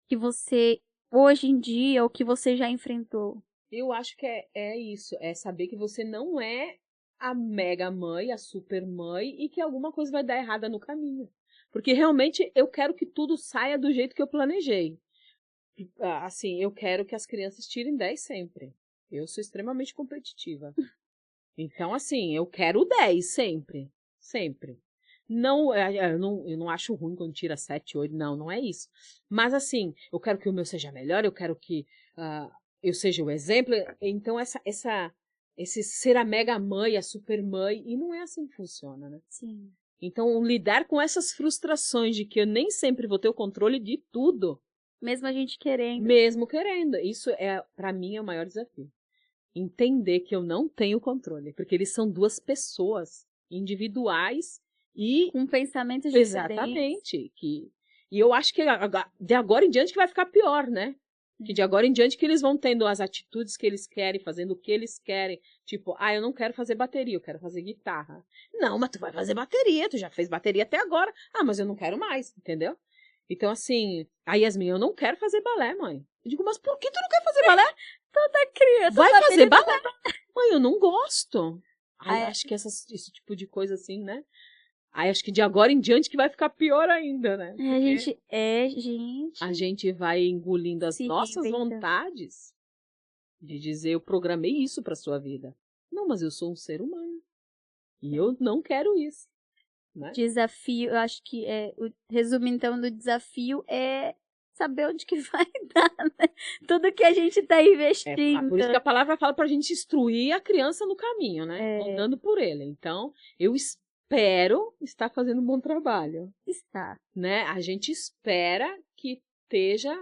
[SPEAKER 1] Que você, hoje em dia, ou que você já enfrentou?
[SPEAKER 2] Eu acho que é isso. É saber que você não é a mega mãe, a super mãe, e que alguma coisa vai dar errada no caminho. Porque realmente eu quero que tudo saia do jeito que eu planejei. Assim, eu quero que as crianças tirem 10 sempre. Eu sou extremamente competitiva. Então, assim, eu quero 10 sempre. Sempre. Não, eu não acho ruim quando tira 7, 8, não é isso. Mas, assim, eu quero que o meu seja melhor, eu quero que eu seja o exemplo. Então, esse ser a mega mãe, a super mãe, e não é assim que funciona, né?
[SPEAKER 1] Sim.
[SPEAKER 2] Então, lidar com essas frustrações de que eu nem sempre vou ter o controle de tudo.
[SPEAKER 1] Mesmo a gente querendo.
[SPEAKER 2] Mesmo querendo. Isso, para mim, é o maior desafio. Entender que eu não tenho controle, porque eles são duas pessoas individuais e
[SPEAKER 1] com pensamentos diferentes.
[SPEAKER 2] Exatamente. E eu acho que de agora em diante que vai ficar pior, né? Que de agora em diante que eles vão tendo as atitudes que eles querem, fazendo o que eles querem. Tipo, eu não quero fazer bateria, eu quero fazer guitarra. Não, mas tu vai fazer bateria, tu já fez bateria até agora. Mas eu não quero mais, entendeu? Então, assim, a Yasmin, eu não quero fazer balé, mãe. Eu digo, mas por que tu não quer fazer balé?
[SPEAKER 1] Toda criança.
[SPEAKER 2] Vai fazer balé. Mãe, eu não gosto. Acho que esse tipo de coisa assim, né? Acho que de agora em diante que vai ficar pior ainda, né?
[SPEAKER 1] Gente.
[SPEAKER 2] A gente vai engolindo as nossas vontades de dizer, eu programei isso pra sua vida. Não, mas eu sou um ser humano. E eu não quero isso. Né?
[SPEAKER 1] Desafio, eu acho que resumindo então do desafio é saber onde que vai dar, né? Tudo que a gente tá investindo.
[SPEAKER 2] Por isso que a palavra fala pra gente instruir a criança no caminho, né? Andando por ele. Então, eu espero estar fazendo um bom trabalho.
[SPEAKER 1] Está.
[SPEAKER 2] Né? A gente espera que esteja...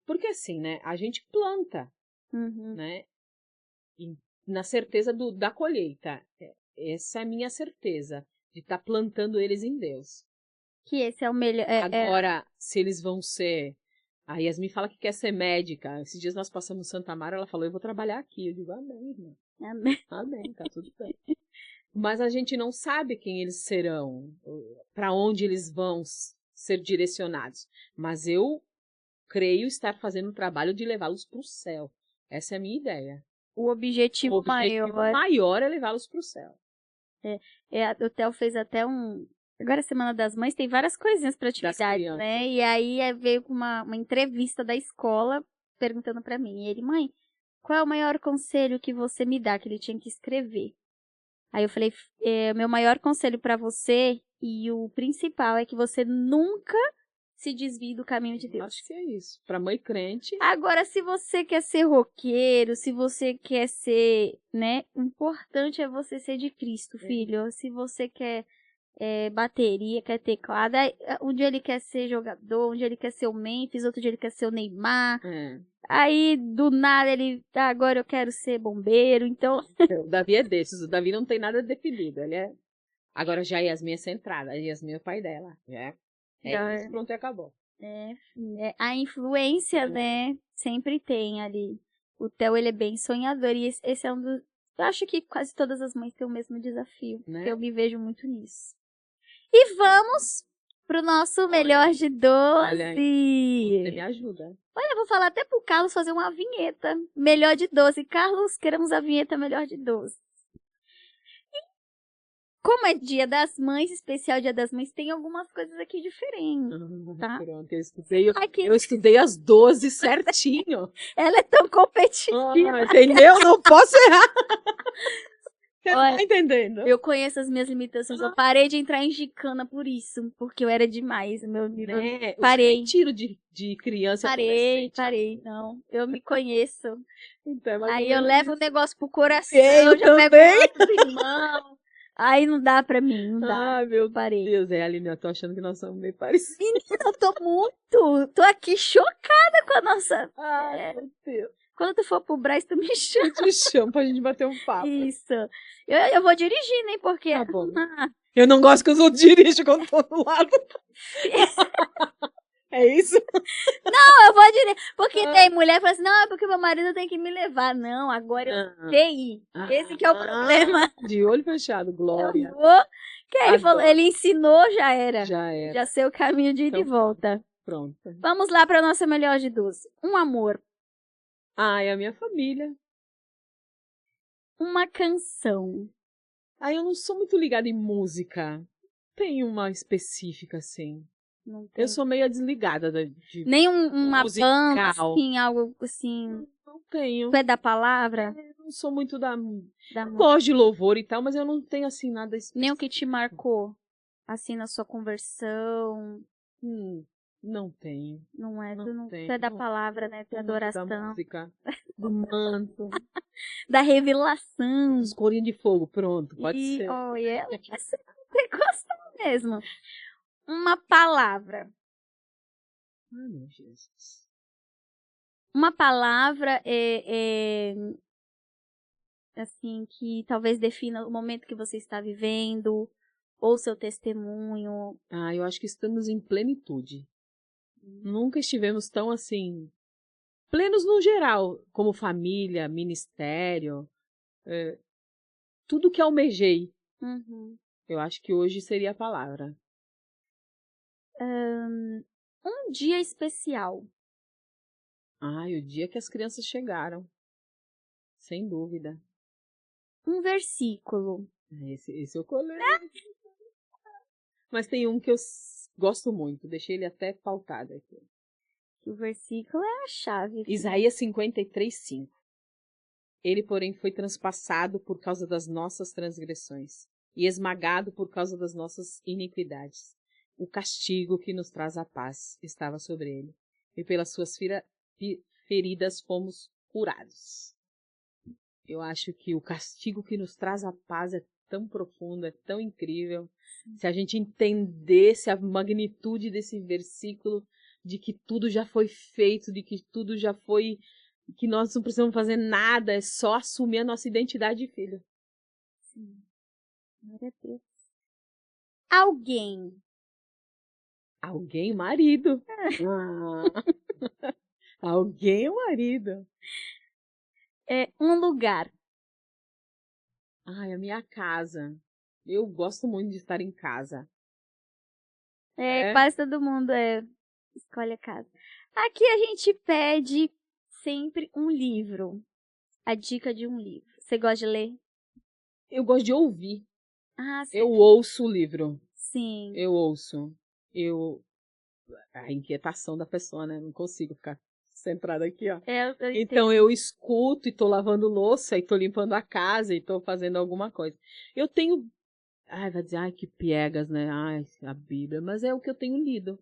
[SPEAKER 2] Porque assim, né? A gente planta, né? E na certeza da colheita. Essa é a minha certeza, de estar plantando eles em Deus.
[SPEAKER 1] Que esse é o melhor...
[SPEAKER 2] Agora, se eles vão ser... A Yasmin fala que quer ser médica. Esses dias nós passamos Santa Mara, ela falou, eu vou trabalhar aqui. Eu digo, amém, irmã.
[SPEAKER 1] Amém.
[SPEAKER 2] Amém, tá tudo bem. Mas a gente não sabe quem eles serão, para onde eles vão ser direcionados. Mas eu creio estar fazendo o trabalho de levá-los para o céu. Essa é a minha ideia.
[SPEAKER 1] O objetivo
[SPEAKER 2] maior é levá-los para o céu.
[SPEAKER 1] O Theo fez até Agora, Semana das Mães, tem várias coisinhas para atividade, né? E aí veio com uma entrevista da escola perguntando para mim. E ele, mãe, qual é o maior conselho que você me dá? Que ele tinha que escrever. Aí eu falei, meu maior conselho para você e o principal é que você nunca se desvie do caminho de Deus.
[SPEAKER 2] Acho que é isso. Para mãe crente.
[SPEAKER 1] Agora, se você quer ser roqueiro, se você quer ser, né? O importante é você ser de Cristo, filho. Se você quer bateria, quer teclado, um dia ele quer ser jogador, um dia ele quer ser o Memphis, outro dia ele quer ser o Neymar. Aí, do nada, agora eu quero ser bombeiro, então...
[SPEAKER 2] O Davi é desses, o Davi não tem nada definido, ele é... Agora já a Yasmin é centrada, a Yasmin é o pai dela, isso, pronto, e acabou.
[SPEAKER 1] A influência, né, sempre tem ali. O Theo, ele é bem sonhador, e esse é um dos... Eu acho que quase todas as mães têm o mesmo desafio, né? Eu me vejo muito nisso. E vamos pro nosso melhor de 12.
[SPEAKER 2] Olha aí, você me ajuda.
[SPEAKER 1] Olha, eu vou falar até pro Carlos fazer uma vinheta. Melhor de 12. Carlos, queremos a vinheta melhor de 12. E como é Dia das Mães, especial Dia das Mães, tem algumas coisas aqui diferentes, tá?
[SPEAKER 2] Pronto, eu estudei as 12 certinho.
[SPEAKER 1] Ela é tão competitiva.
[SPEAKER 2] Entendeu? Não posso errar. Você tá entendendo?
[SPEAKER 1] Eu conheço as minhas limitações. Eu parei de entrar em gicana por isso, porque eu era demais. Parei.
[SPEAKER 2] Tiro de criança.
[SPEAKER 1] Parei. Não, eu me conheço.
[SPEAKER 2] Então,
[SPEAKER 1] aí eu levo o negócio pro coração.
[SPEAKER 2] Eu
[SPEAKER 1] já
[SPEAKER 2] também.
[SPEAKER 1] pego o irmão. Aí não dá pra mim, não dá.
[SPEAKER 2] Ah, meu
[SPEAKER 1] Parei.
[SPEAKER 2] Deus, Aline, eu tô achando que nós somos meio parecidos.
[SPEAKER 1] Menina, eu tô muito. Tô aqui chocada com a nossa...
[SPEAKER 2] Meu Deus.
[SPEAKER 1] Quando tu for pro Brás, tu me chama.
[SPEAKER 2] Eu te chamo pra gente bater um papo.
[SPEAKER 1] Isso. Eu vou dirigindo, hein, porque...
[SPEAKER 2] Tá bom. Eu não gosto que os outros dirigem quando tô do lado. É isso?
[SPEAKER 1] Não, eu vou dirigir. Porque tem mulher que fala assim, não, é porque meu marido tem que me levar. Não, agora eu sei. Esse que é o problema.
[SPEAKER 2] De olho fechado, Glória.
[SPEAKER 1] Que ele falou, ele ensinou, já era.
[SPEAKER 2] Já era.
[SPEAKER 1] Já sei o caminho de ir e volta.
[SPEAKER 2] Pronto.
[SPEAKER 1] Vamos lá pra nossa melhor de 12. Um amor.
[SPEAKER 2] É a minha família.
[SPEAKER 1] Uma canção.
[SPEAKER 2] Eu não sou muito ligada em música. Tem uma específica, assim.
[SPEAKER 1] Não tem.
[SPEAKER 2] Eu sou meio desligada de
[SPEAKER 1] nem uma
[SPEAKER 2] musical.
[SPEAKER 1] banda, assim, algo assim...
[SPEAKER 2] Não tenho.
[SPEAKER 1] Tu é da palavra?
[SPEAKER 2] Eu não sou muito gosto de louvor e tal, mas eu não tenho, assim, nada específico.
[SPEAKER 1] Nem o que te marcou, assim, na sua conversão?
[SPEAKER 2] Não tenho.
[SPEAKER 1] Não é? Tu é da palavra, né? Tu é adoração.
[SPEAKER 2] Da música, do manto.
[SPEAKER 1] Da revelação.
[SPEAKER 2] Os corinhos de fogo, pronto, pode ser.
[SPEAKER 1] Olha, você gostou mesmo. Uma palavra.
[SPEAKER 2] Meu Jesus.
[SPEAKER 1] Uma palavra assim, que talvez defina o momento que você está vivendo, ou seu testemunho.
[SPEAKER 2] Eu acho que estamos em plenitude. Nunca estivemos tão, assim, plenos no geral, como família, ministério, tudo que almejei. Eu acho que hoje seria a palavra.
[SPEAKER 1] Um dia especial.
[SPEAKER 2] O dia que as crianças chegaram. Sem dúvida.
[SPEAKER 1] Um versículo.
[SPEAKER 2] Esse eu colei. Mas tem um que eu gosto muito. Deixei ele até pautado aqui.
[SPEAKER 1] O versículo é a chave.
[SPEAKER 2] Isaías 53:5. Ele, porém, foi transpassado por causa das nossas transgressões e esmagado por causa das nossas iniquidades. O castigo que nos traz a paz estava sobre ele, e pelas suas feridas fomos curados. Eu acho que o castigo que nos traz a paz é tão profundo, é tão incrível. Se a gente entendesse a magnitude desse versículo, de que tudo já foi feito, de que tudo já foi, que nós não precisamos fazer nada, é só assumir a nossa identidade de filho.
[SPEAKER 1] Sim. Glória a Deus. Alguém,
[SPEAKER 2] marido. Alguém, marido.
[SPEAKER 1] Um lugar.
[SPEAKER 2] A minha casa. Eu gosto muito de estar em casa.
[SPEAKER 1] Quase todo mundo escolhe a casa. Aqui a gente pede sempre um livro. A dica de um livro. Você gosta de ler?
[SPEAKER 2] Eu gosto de ouvir.
[SPEAKER 1] Ah,
[SPEAKER 2] Eu ouço o livro.
[SPEAKER 1] sim.
[SPEAKER 2] Eu ouço. A inquietação da pessoa, né? Não consigo ficar centrada aqui, ó. Então eu escuto e tô lavando louça e tô limpando a casa e tô fazendo alguma coisa. Eu tenho... Ai, vai dizer, ai, que piegas, né? Ai, a Bíblia. Mas é o que eu tenho lido.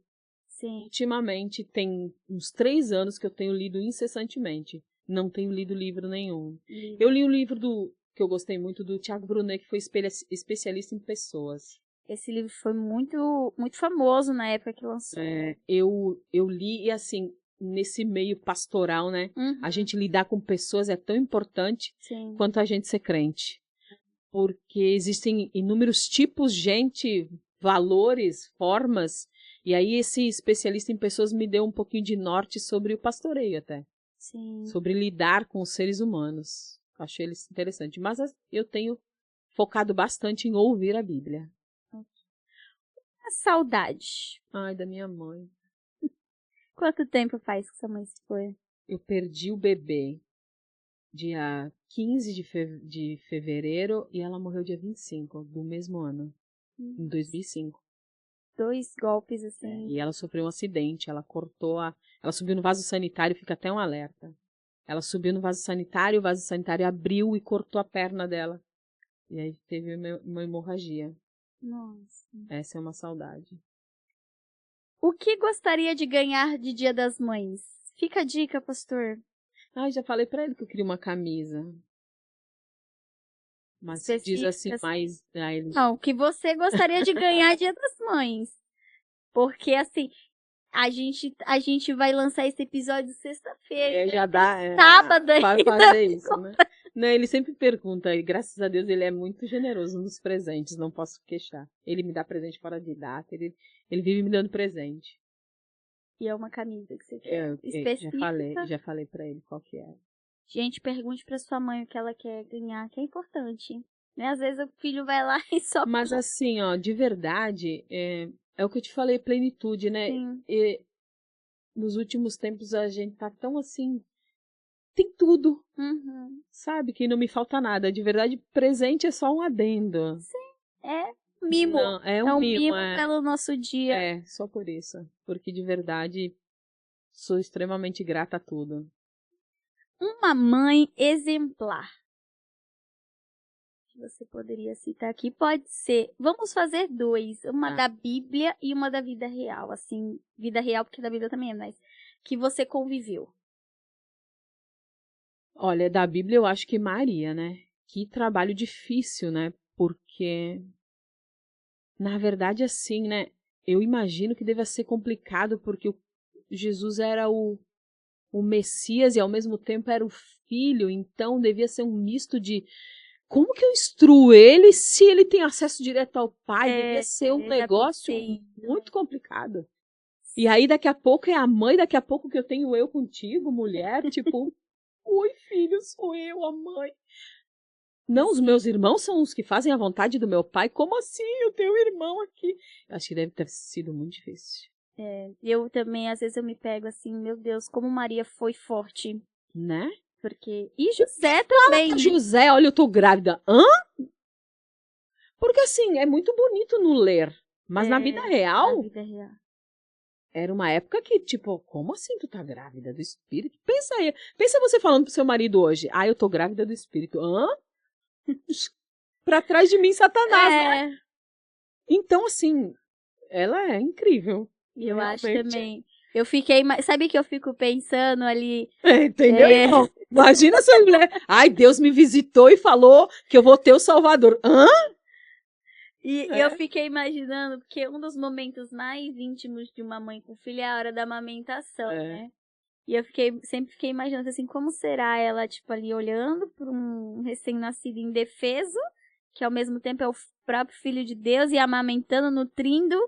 [SPEAKER 1] Sim.
[SPEAKER 2] Ultimamente, tem uns 3 anos que eu tenho lido incessantemente. Não tenho lido livro nenhum. Eu li um livro que eu gostei muito, do Tiago Brunet, que foi especialista em pessoas.
[SPEAKER 1] Esse livro foi muito, muito famoso na época que lançou.
[SPEAKER 2] Eu li, e assim, nesse meio pastoral, né? A gente lidar com pessoas é tão importante quanto a gente ser crente. Porque existem inúmeros tipos de gente, valores, formas, e aí esse especialista em pessoas me deu um pouquinho de norte sobre o pastoreio até.
[SPEAKER 1] Sim.
[SPEAKER 2] Sobre lidar com os seres humanos. Achei ele interessante. Mas eu tenho focado bastante em ouvir a Bíblia.
[SPEAKER 1] A saudade.
[SPEAKER 2] Ai, da minha mãe.
[SPEAKER 1] Quanto tempo faz que sua mãe se foi?
[SPEAKER 2] Eu perdi o bebê dia 15 de fevereiro e ela morreu dia 25 do mesmo ano, em 2005.
[SPEAKER 1] 2 golpes assim.
[SPEAKER 2] E ela sofreu um acidente, ela subiu no vaso sanitário, fica até um alerta. Ela subiu no vaso sanitário, o vaso sanitário abriu e cortou a perna dela. E aí teve uma hemorragia.
[SPEAKER 1] Nossa.
[SPEAKER 2] Essa é uma saudade.
[SPEAKER 1] O que gostaria de ganhar de Dia das Mães? Fica a dica, pastor.
[SPEAKER 2] Já falei pra ele que eu queria uma camisa. Mas diz assim, mais...
[SPEAKER 1] Não, o que você gostaria de ganhar Dia das Mães. Porque, assim, a gente vai lançar esse episódio sexta-feira.
[SPEAKER 2] Já dá...
[SPEAKER 1] sábado
[SPEAKER 2] para fazer isso, né? Não, ele sempre pergunta, e graças a Deus ele é muito generoso nos presentes, não posso queixar. Ele me dá presente fora de data, ele vive me dando presente.
[SPEAKER 1] E é uma camisa que você quer específica.
[SPEAKER 2] Já falei pra ele qual que é.
[SPEAKER 1] Gente, pergunte pra sua mãe o que ela quer ganhar, que é importante. Né? Às vezes o filho vai lá e só...
[SPEAKER 2] Mas assim, ó, de verdade, é o que eu te falei, plenitude, né?
[SPEAKER 1] Sim.
[SPEAKER 2] E nos últimos tempos a gente tá tão assim... Tem tudo, sabe? Que não me falta nada. De verdade, presente é só um adendo.
[SPEAKER 1] Sim, é mimo.
[SPEAKER 2] Não, é um mimo
[SPEAKER 1] pelo nosso dia.
[SPEAKER 2] É, só por isso. Porque de verdade, sou extremamente grata a tudo.
[SPEAKER 1] Uma mãe exemplar. Que você poderia citar aqui. Pode ser. Vamos fazer 2. Uma da Bíblia e uma da vida real. Assim, vida real, porque da Bíblia também é, mas que você conviveu.
[SPEAKER 2] Olha, da Bíblia eu acho que Maria, né? Que trabalho difícil, né? Porque, na verdade, assim, né? Eu imagino que deva ser complicado, porque Jesus era o Messias e ao mesmo tempo era o filho, então devia ser um misto de... Como que eu instruo ele se ele tem acesso direto ao Pai? Devia ser um negócio muito complicado. E aí daqui a pouco é a mãe, daqui a pouco que eu tenho eu contigo, mulher, tipo... Oi, filho, sou eu, a mãe. Não, os meus irmãos são os que fazem a vontade do meu pai. Como assim? O teu irmão aqui? Acho que deve ter sido muito difícil.
[SPEAKER 1] Eu também, às vezes eu me pego assim, meu Deus, como Maria foi forte.
[SPEAKER 2] Né?
[SPEAKER 1] Porque... E José também.
[SPEAKER 2] Fala, José, olha, eu tô grávida. Hã? Porque assim, é muito bonito no ler. Mas na vida real...
[SPEAKER 1] Na vida real.
[SPEAKER 2] Era uma época que, tipo, como assim tu tá grávida do espírito? Pensa aí, pensa você falando pro seu marido hoje, eu tô grávida do espírito. Hã? Pra trás de mim, Satanás, né? Então, assim, ela é incrível.
[SPEAKER 1] Eu acho também. Eu fiquei, sabe que eu fico pensando ali...
[SPEAKER 2] Entendeu? Imagina essa mulher, Deus me visitou e falou que eu vou ter o Salvador. Hã?
[SPEAKER 1] E eu fiquei imaginando, porque um dos momentos mais íntimos de uma mãe com filho é a hora da amamentação, né? E eu sempre fiquei imaginando assim, como será ela, tipo, ali olhando para um recém-nascido indefeso, que ao mesmo tempo é o próprio filho de Deus, e amamentando, nutrindo,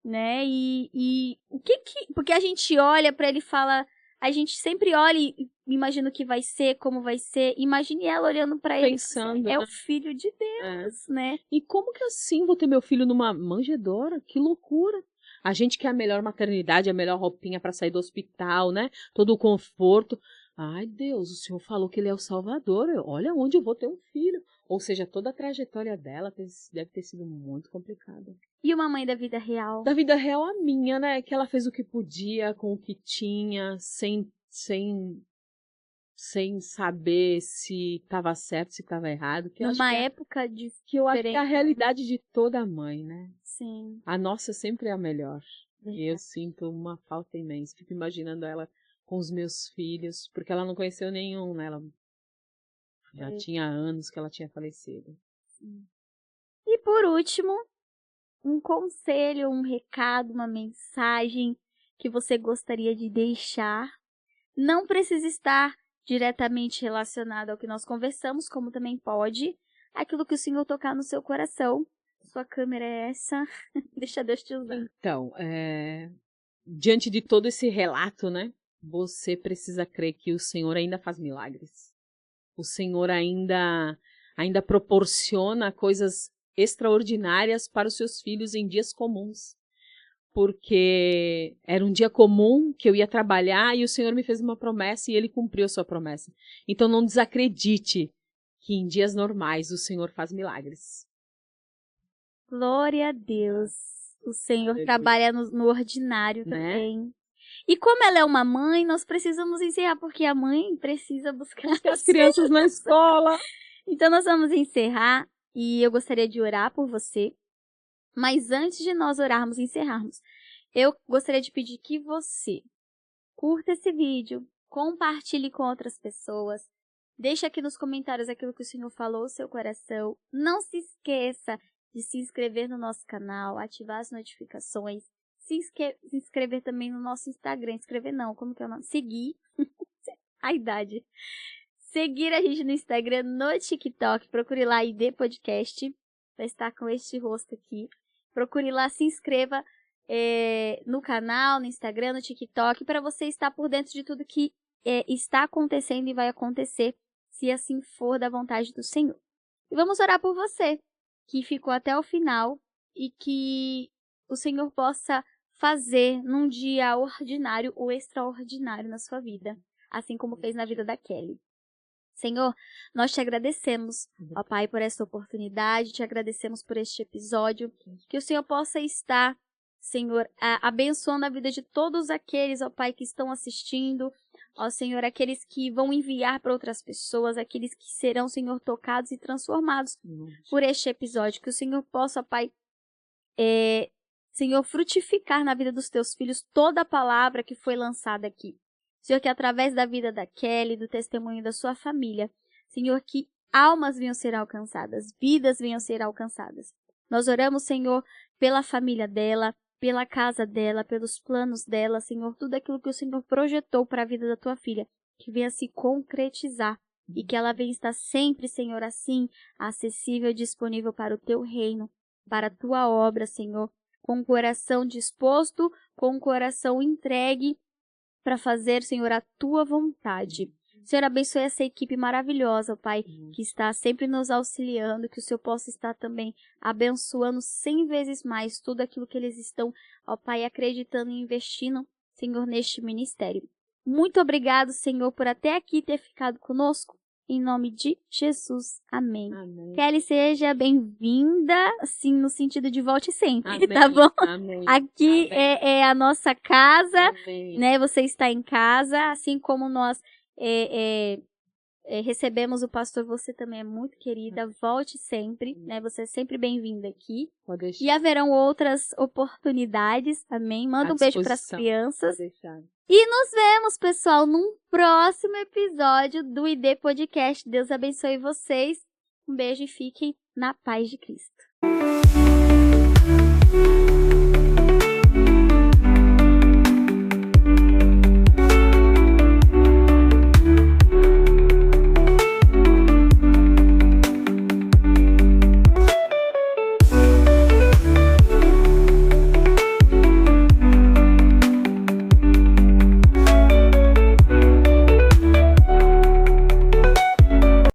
[SPEAKER 1] né? E o que porque a gente olha para ele e fala, a gente sempre olha e imagina o que vai ser, como vai ser. Imagine ela olhando para ele,
[SPEAKER 2] pensando,
[SPEAKER 1] é o filho de Deus, né?
[SPEAKER 2] E como que assim vou ter meu filho numa manjedoura? Que loucura! A gente quer a melhor maternidade, a melhor roupinha para sair do hospital, né? Todo o conforto. Ai, Deus, o Senhor falou que Ele é o Salvador. Olha onde eu vou ter um filho. Ou seja, toda a trajetória dela deve ter sido muito complicada.
[SPEAKER 1] E uma mãe da vida real?
[SPEAKER 2] Da vida real, a minha, né? Que ela fez o que podia, com o que tinha, sem saber se estava certo, se estava errado. Que
[SPEAKER 1] Numa época diferente.
[SPEAKER 2] Que eu acho que é a realidade de toda mãe, né?
[SPEAKER 1] Sim.
[SPEAKER 2] A nossa sempre é a melhor.
[SPEAKER 1] Verdade.
[SPEAKER 2] E eu sinto uma falta imensa. Fico imaginando ela com os meus filhos, porque ela não conheceu nenhum, né? Ela já tinha anos que ela tinha falecido.
[SPEAKER 1] Sim. E por último, um conselho, um recado, uma mensagem que você gostaria de deixar. Não precisa estar diretamente relacionado ao que nós conversamos, como também pode aquilo que o Senhor tocar no seu coração. Sua câmera é essa. Deixa Deus te usar.
[SPEAKER 2] Então, diante de todo esse relato, né? Você precisa crer que o Senhor ainda faz milagres. O Senhor ainda proporciona coisas extraordinárias para os seus filhos em dias comuns. Porque era um dia comum que eu ia trabalhar e o Senhor me fez uma promessa e Ele cumpriu a sua promessa. Então não desacredite que em dias normais o Senhor faz milagres.
[SPEAKER 1] Glória a Deus. O Senhor trabalha no ordinário também. E como ela é uma mãe, nós precisamos encerrar, porque a mãe precisa buscar
[SPEAKER 2] as crianças na escola.
[SPEAKER 1] Então nós vamos encerrar e eu gostaria de orar por você. Mas antes de nós orarmos e encerrarmos, eu gostaria de pedir que você curta esse vídeo, compartilhe com outras pessoas, deixe aqui nos comentários aquilo que o Senhor falou no seu coração. Não se esqueça de se inscrever no nosso canal, ativar as notificações, se inscrever também no nosso Instagram. Inscrever não, como que é o nome? Seguir. A idade. Seguir a gente no Instagram, no TikTok. Procure lá ID Podcast. Vai estar com este rosto aqui. Procure lá, se inscreva no canal, no Instagram, no TikTok, para você estar por dentro de tudo que está acontecendo e vai acontecer, se assim for da vontade do Senhor. E vamos orar por você, que ficou até o final e que o Senhor possa fazer num dia ordinário ou extraordinário na sua vida, assim como fez na vida da Kelly. Senhor, nós te agradecemos, ó Pai, por esta oportunidade, te agradecemos por este episódio, que o Senhor possa estar, Senhor, abençoando a vida de todos aqueles, ó Pai, que estão assistindo, ó Senhor, aqueles que vão enviar para outras pessoas, aqueles que serão, Senhor, tocados e transformados por este episódio, que o Senhor possa, ó Pai, Senhor, frutificar na vida dos teus filhos toda a palavra que foi lançada aqui. Senhor, que através da vida da Kelly, do testemunho da sua família, Senhor, que almas venham ser alcançadas, vidas venham ser alcançadas. Nós oramos, Senhor, pela família dela, pela casa dela, pelos planos dela, Senhor, tudo aquilo que o Senhor projetou para a vida da tua filha, que venha se concretizar e que ela venha estar sempre, Senhor, assim, acessível e disponível para o teu reino, para a tua obra, Senhor, com o coração disposto, com o coração entregue, para fazer, Senhor, a tua vontade. Senhor, abençoe essa equipe maravilhosa, Pai, que está sempre nos auxiliando, que o Senhor possa estar também abençoando 100 vezes mais tudo aquilo que eles estão, ó Pai, acreditando e investindo, Senhor, neste ministério. Muito obrigado, Senhor, por até aqui ter ficado conosco. Em nome de Jesus. Amém.
[SPEAKER 2] Amém.
[SPEAKER 1] Kelly, seja bem-vinda, assim, no sentido de volte sempre,
[SPEAKER 2] Amém.
[SPEAKER 1] tá bom?
[SPEAKER 2] Amém.
[SPEAKER 1] Aqui
[SPEAKER 2] Amém.
[SPEAKER 1] é a nossa casa,
[SPEAKER 2] Amém.
[SPEAKER 1] né? Você está em casa, assim como nós recebemos o pastor, você também é muito querida. Volte sempre, né? Você é sempre bem-vinda aqui.
[SPEAKER 2] Pode deixar.
[SPEAKER 1] E haverão outras oportunidades, amém? Manda um beijo para as crianças.
[SPEAKER 2] Pode deixar.
[SPEAKER 1] E nos vemos, pessoal, num próximo episódio do ID Podcast. Deus abençoe vocês. Um beijo e fiquem na paz de Cristo.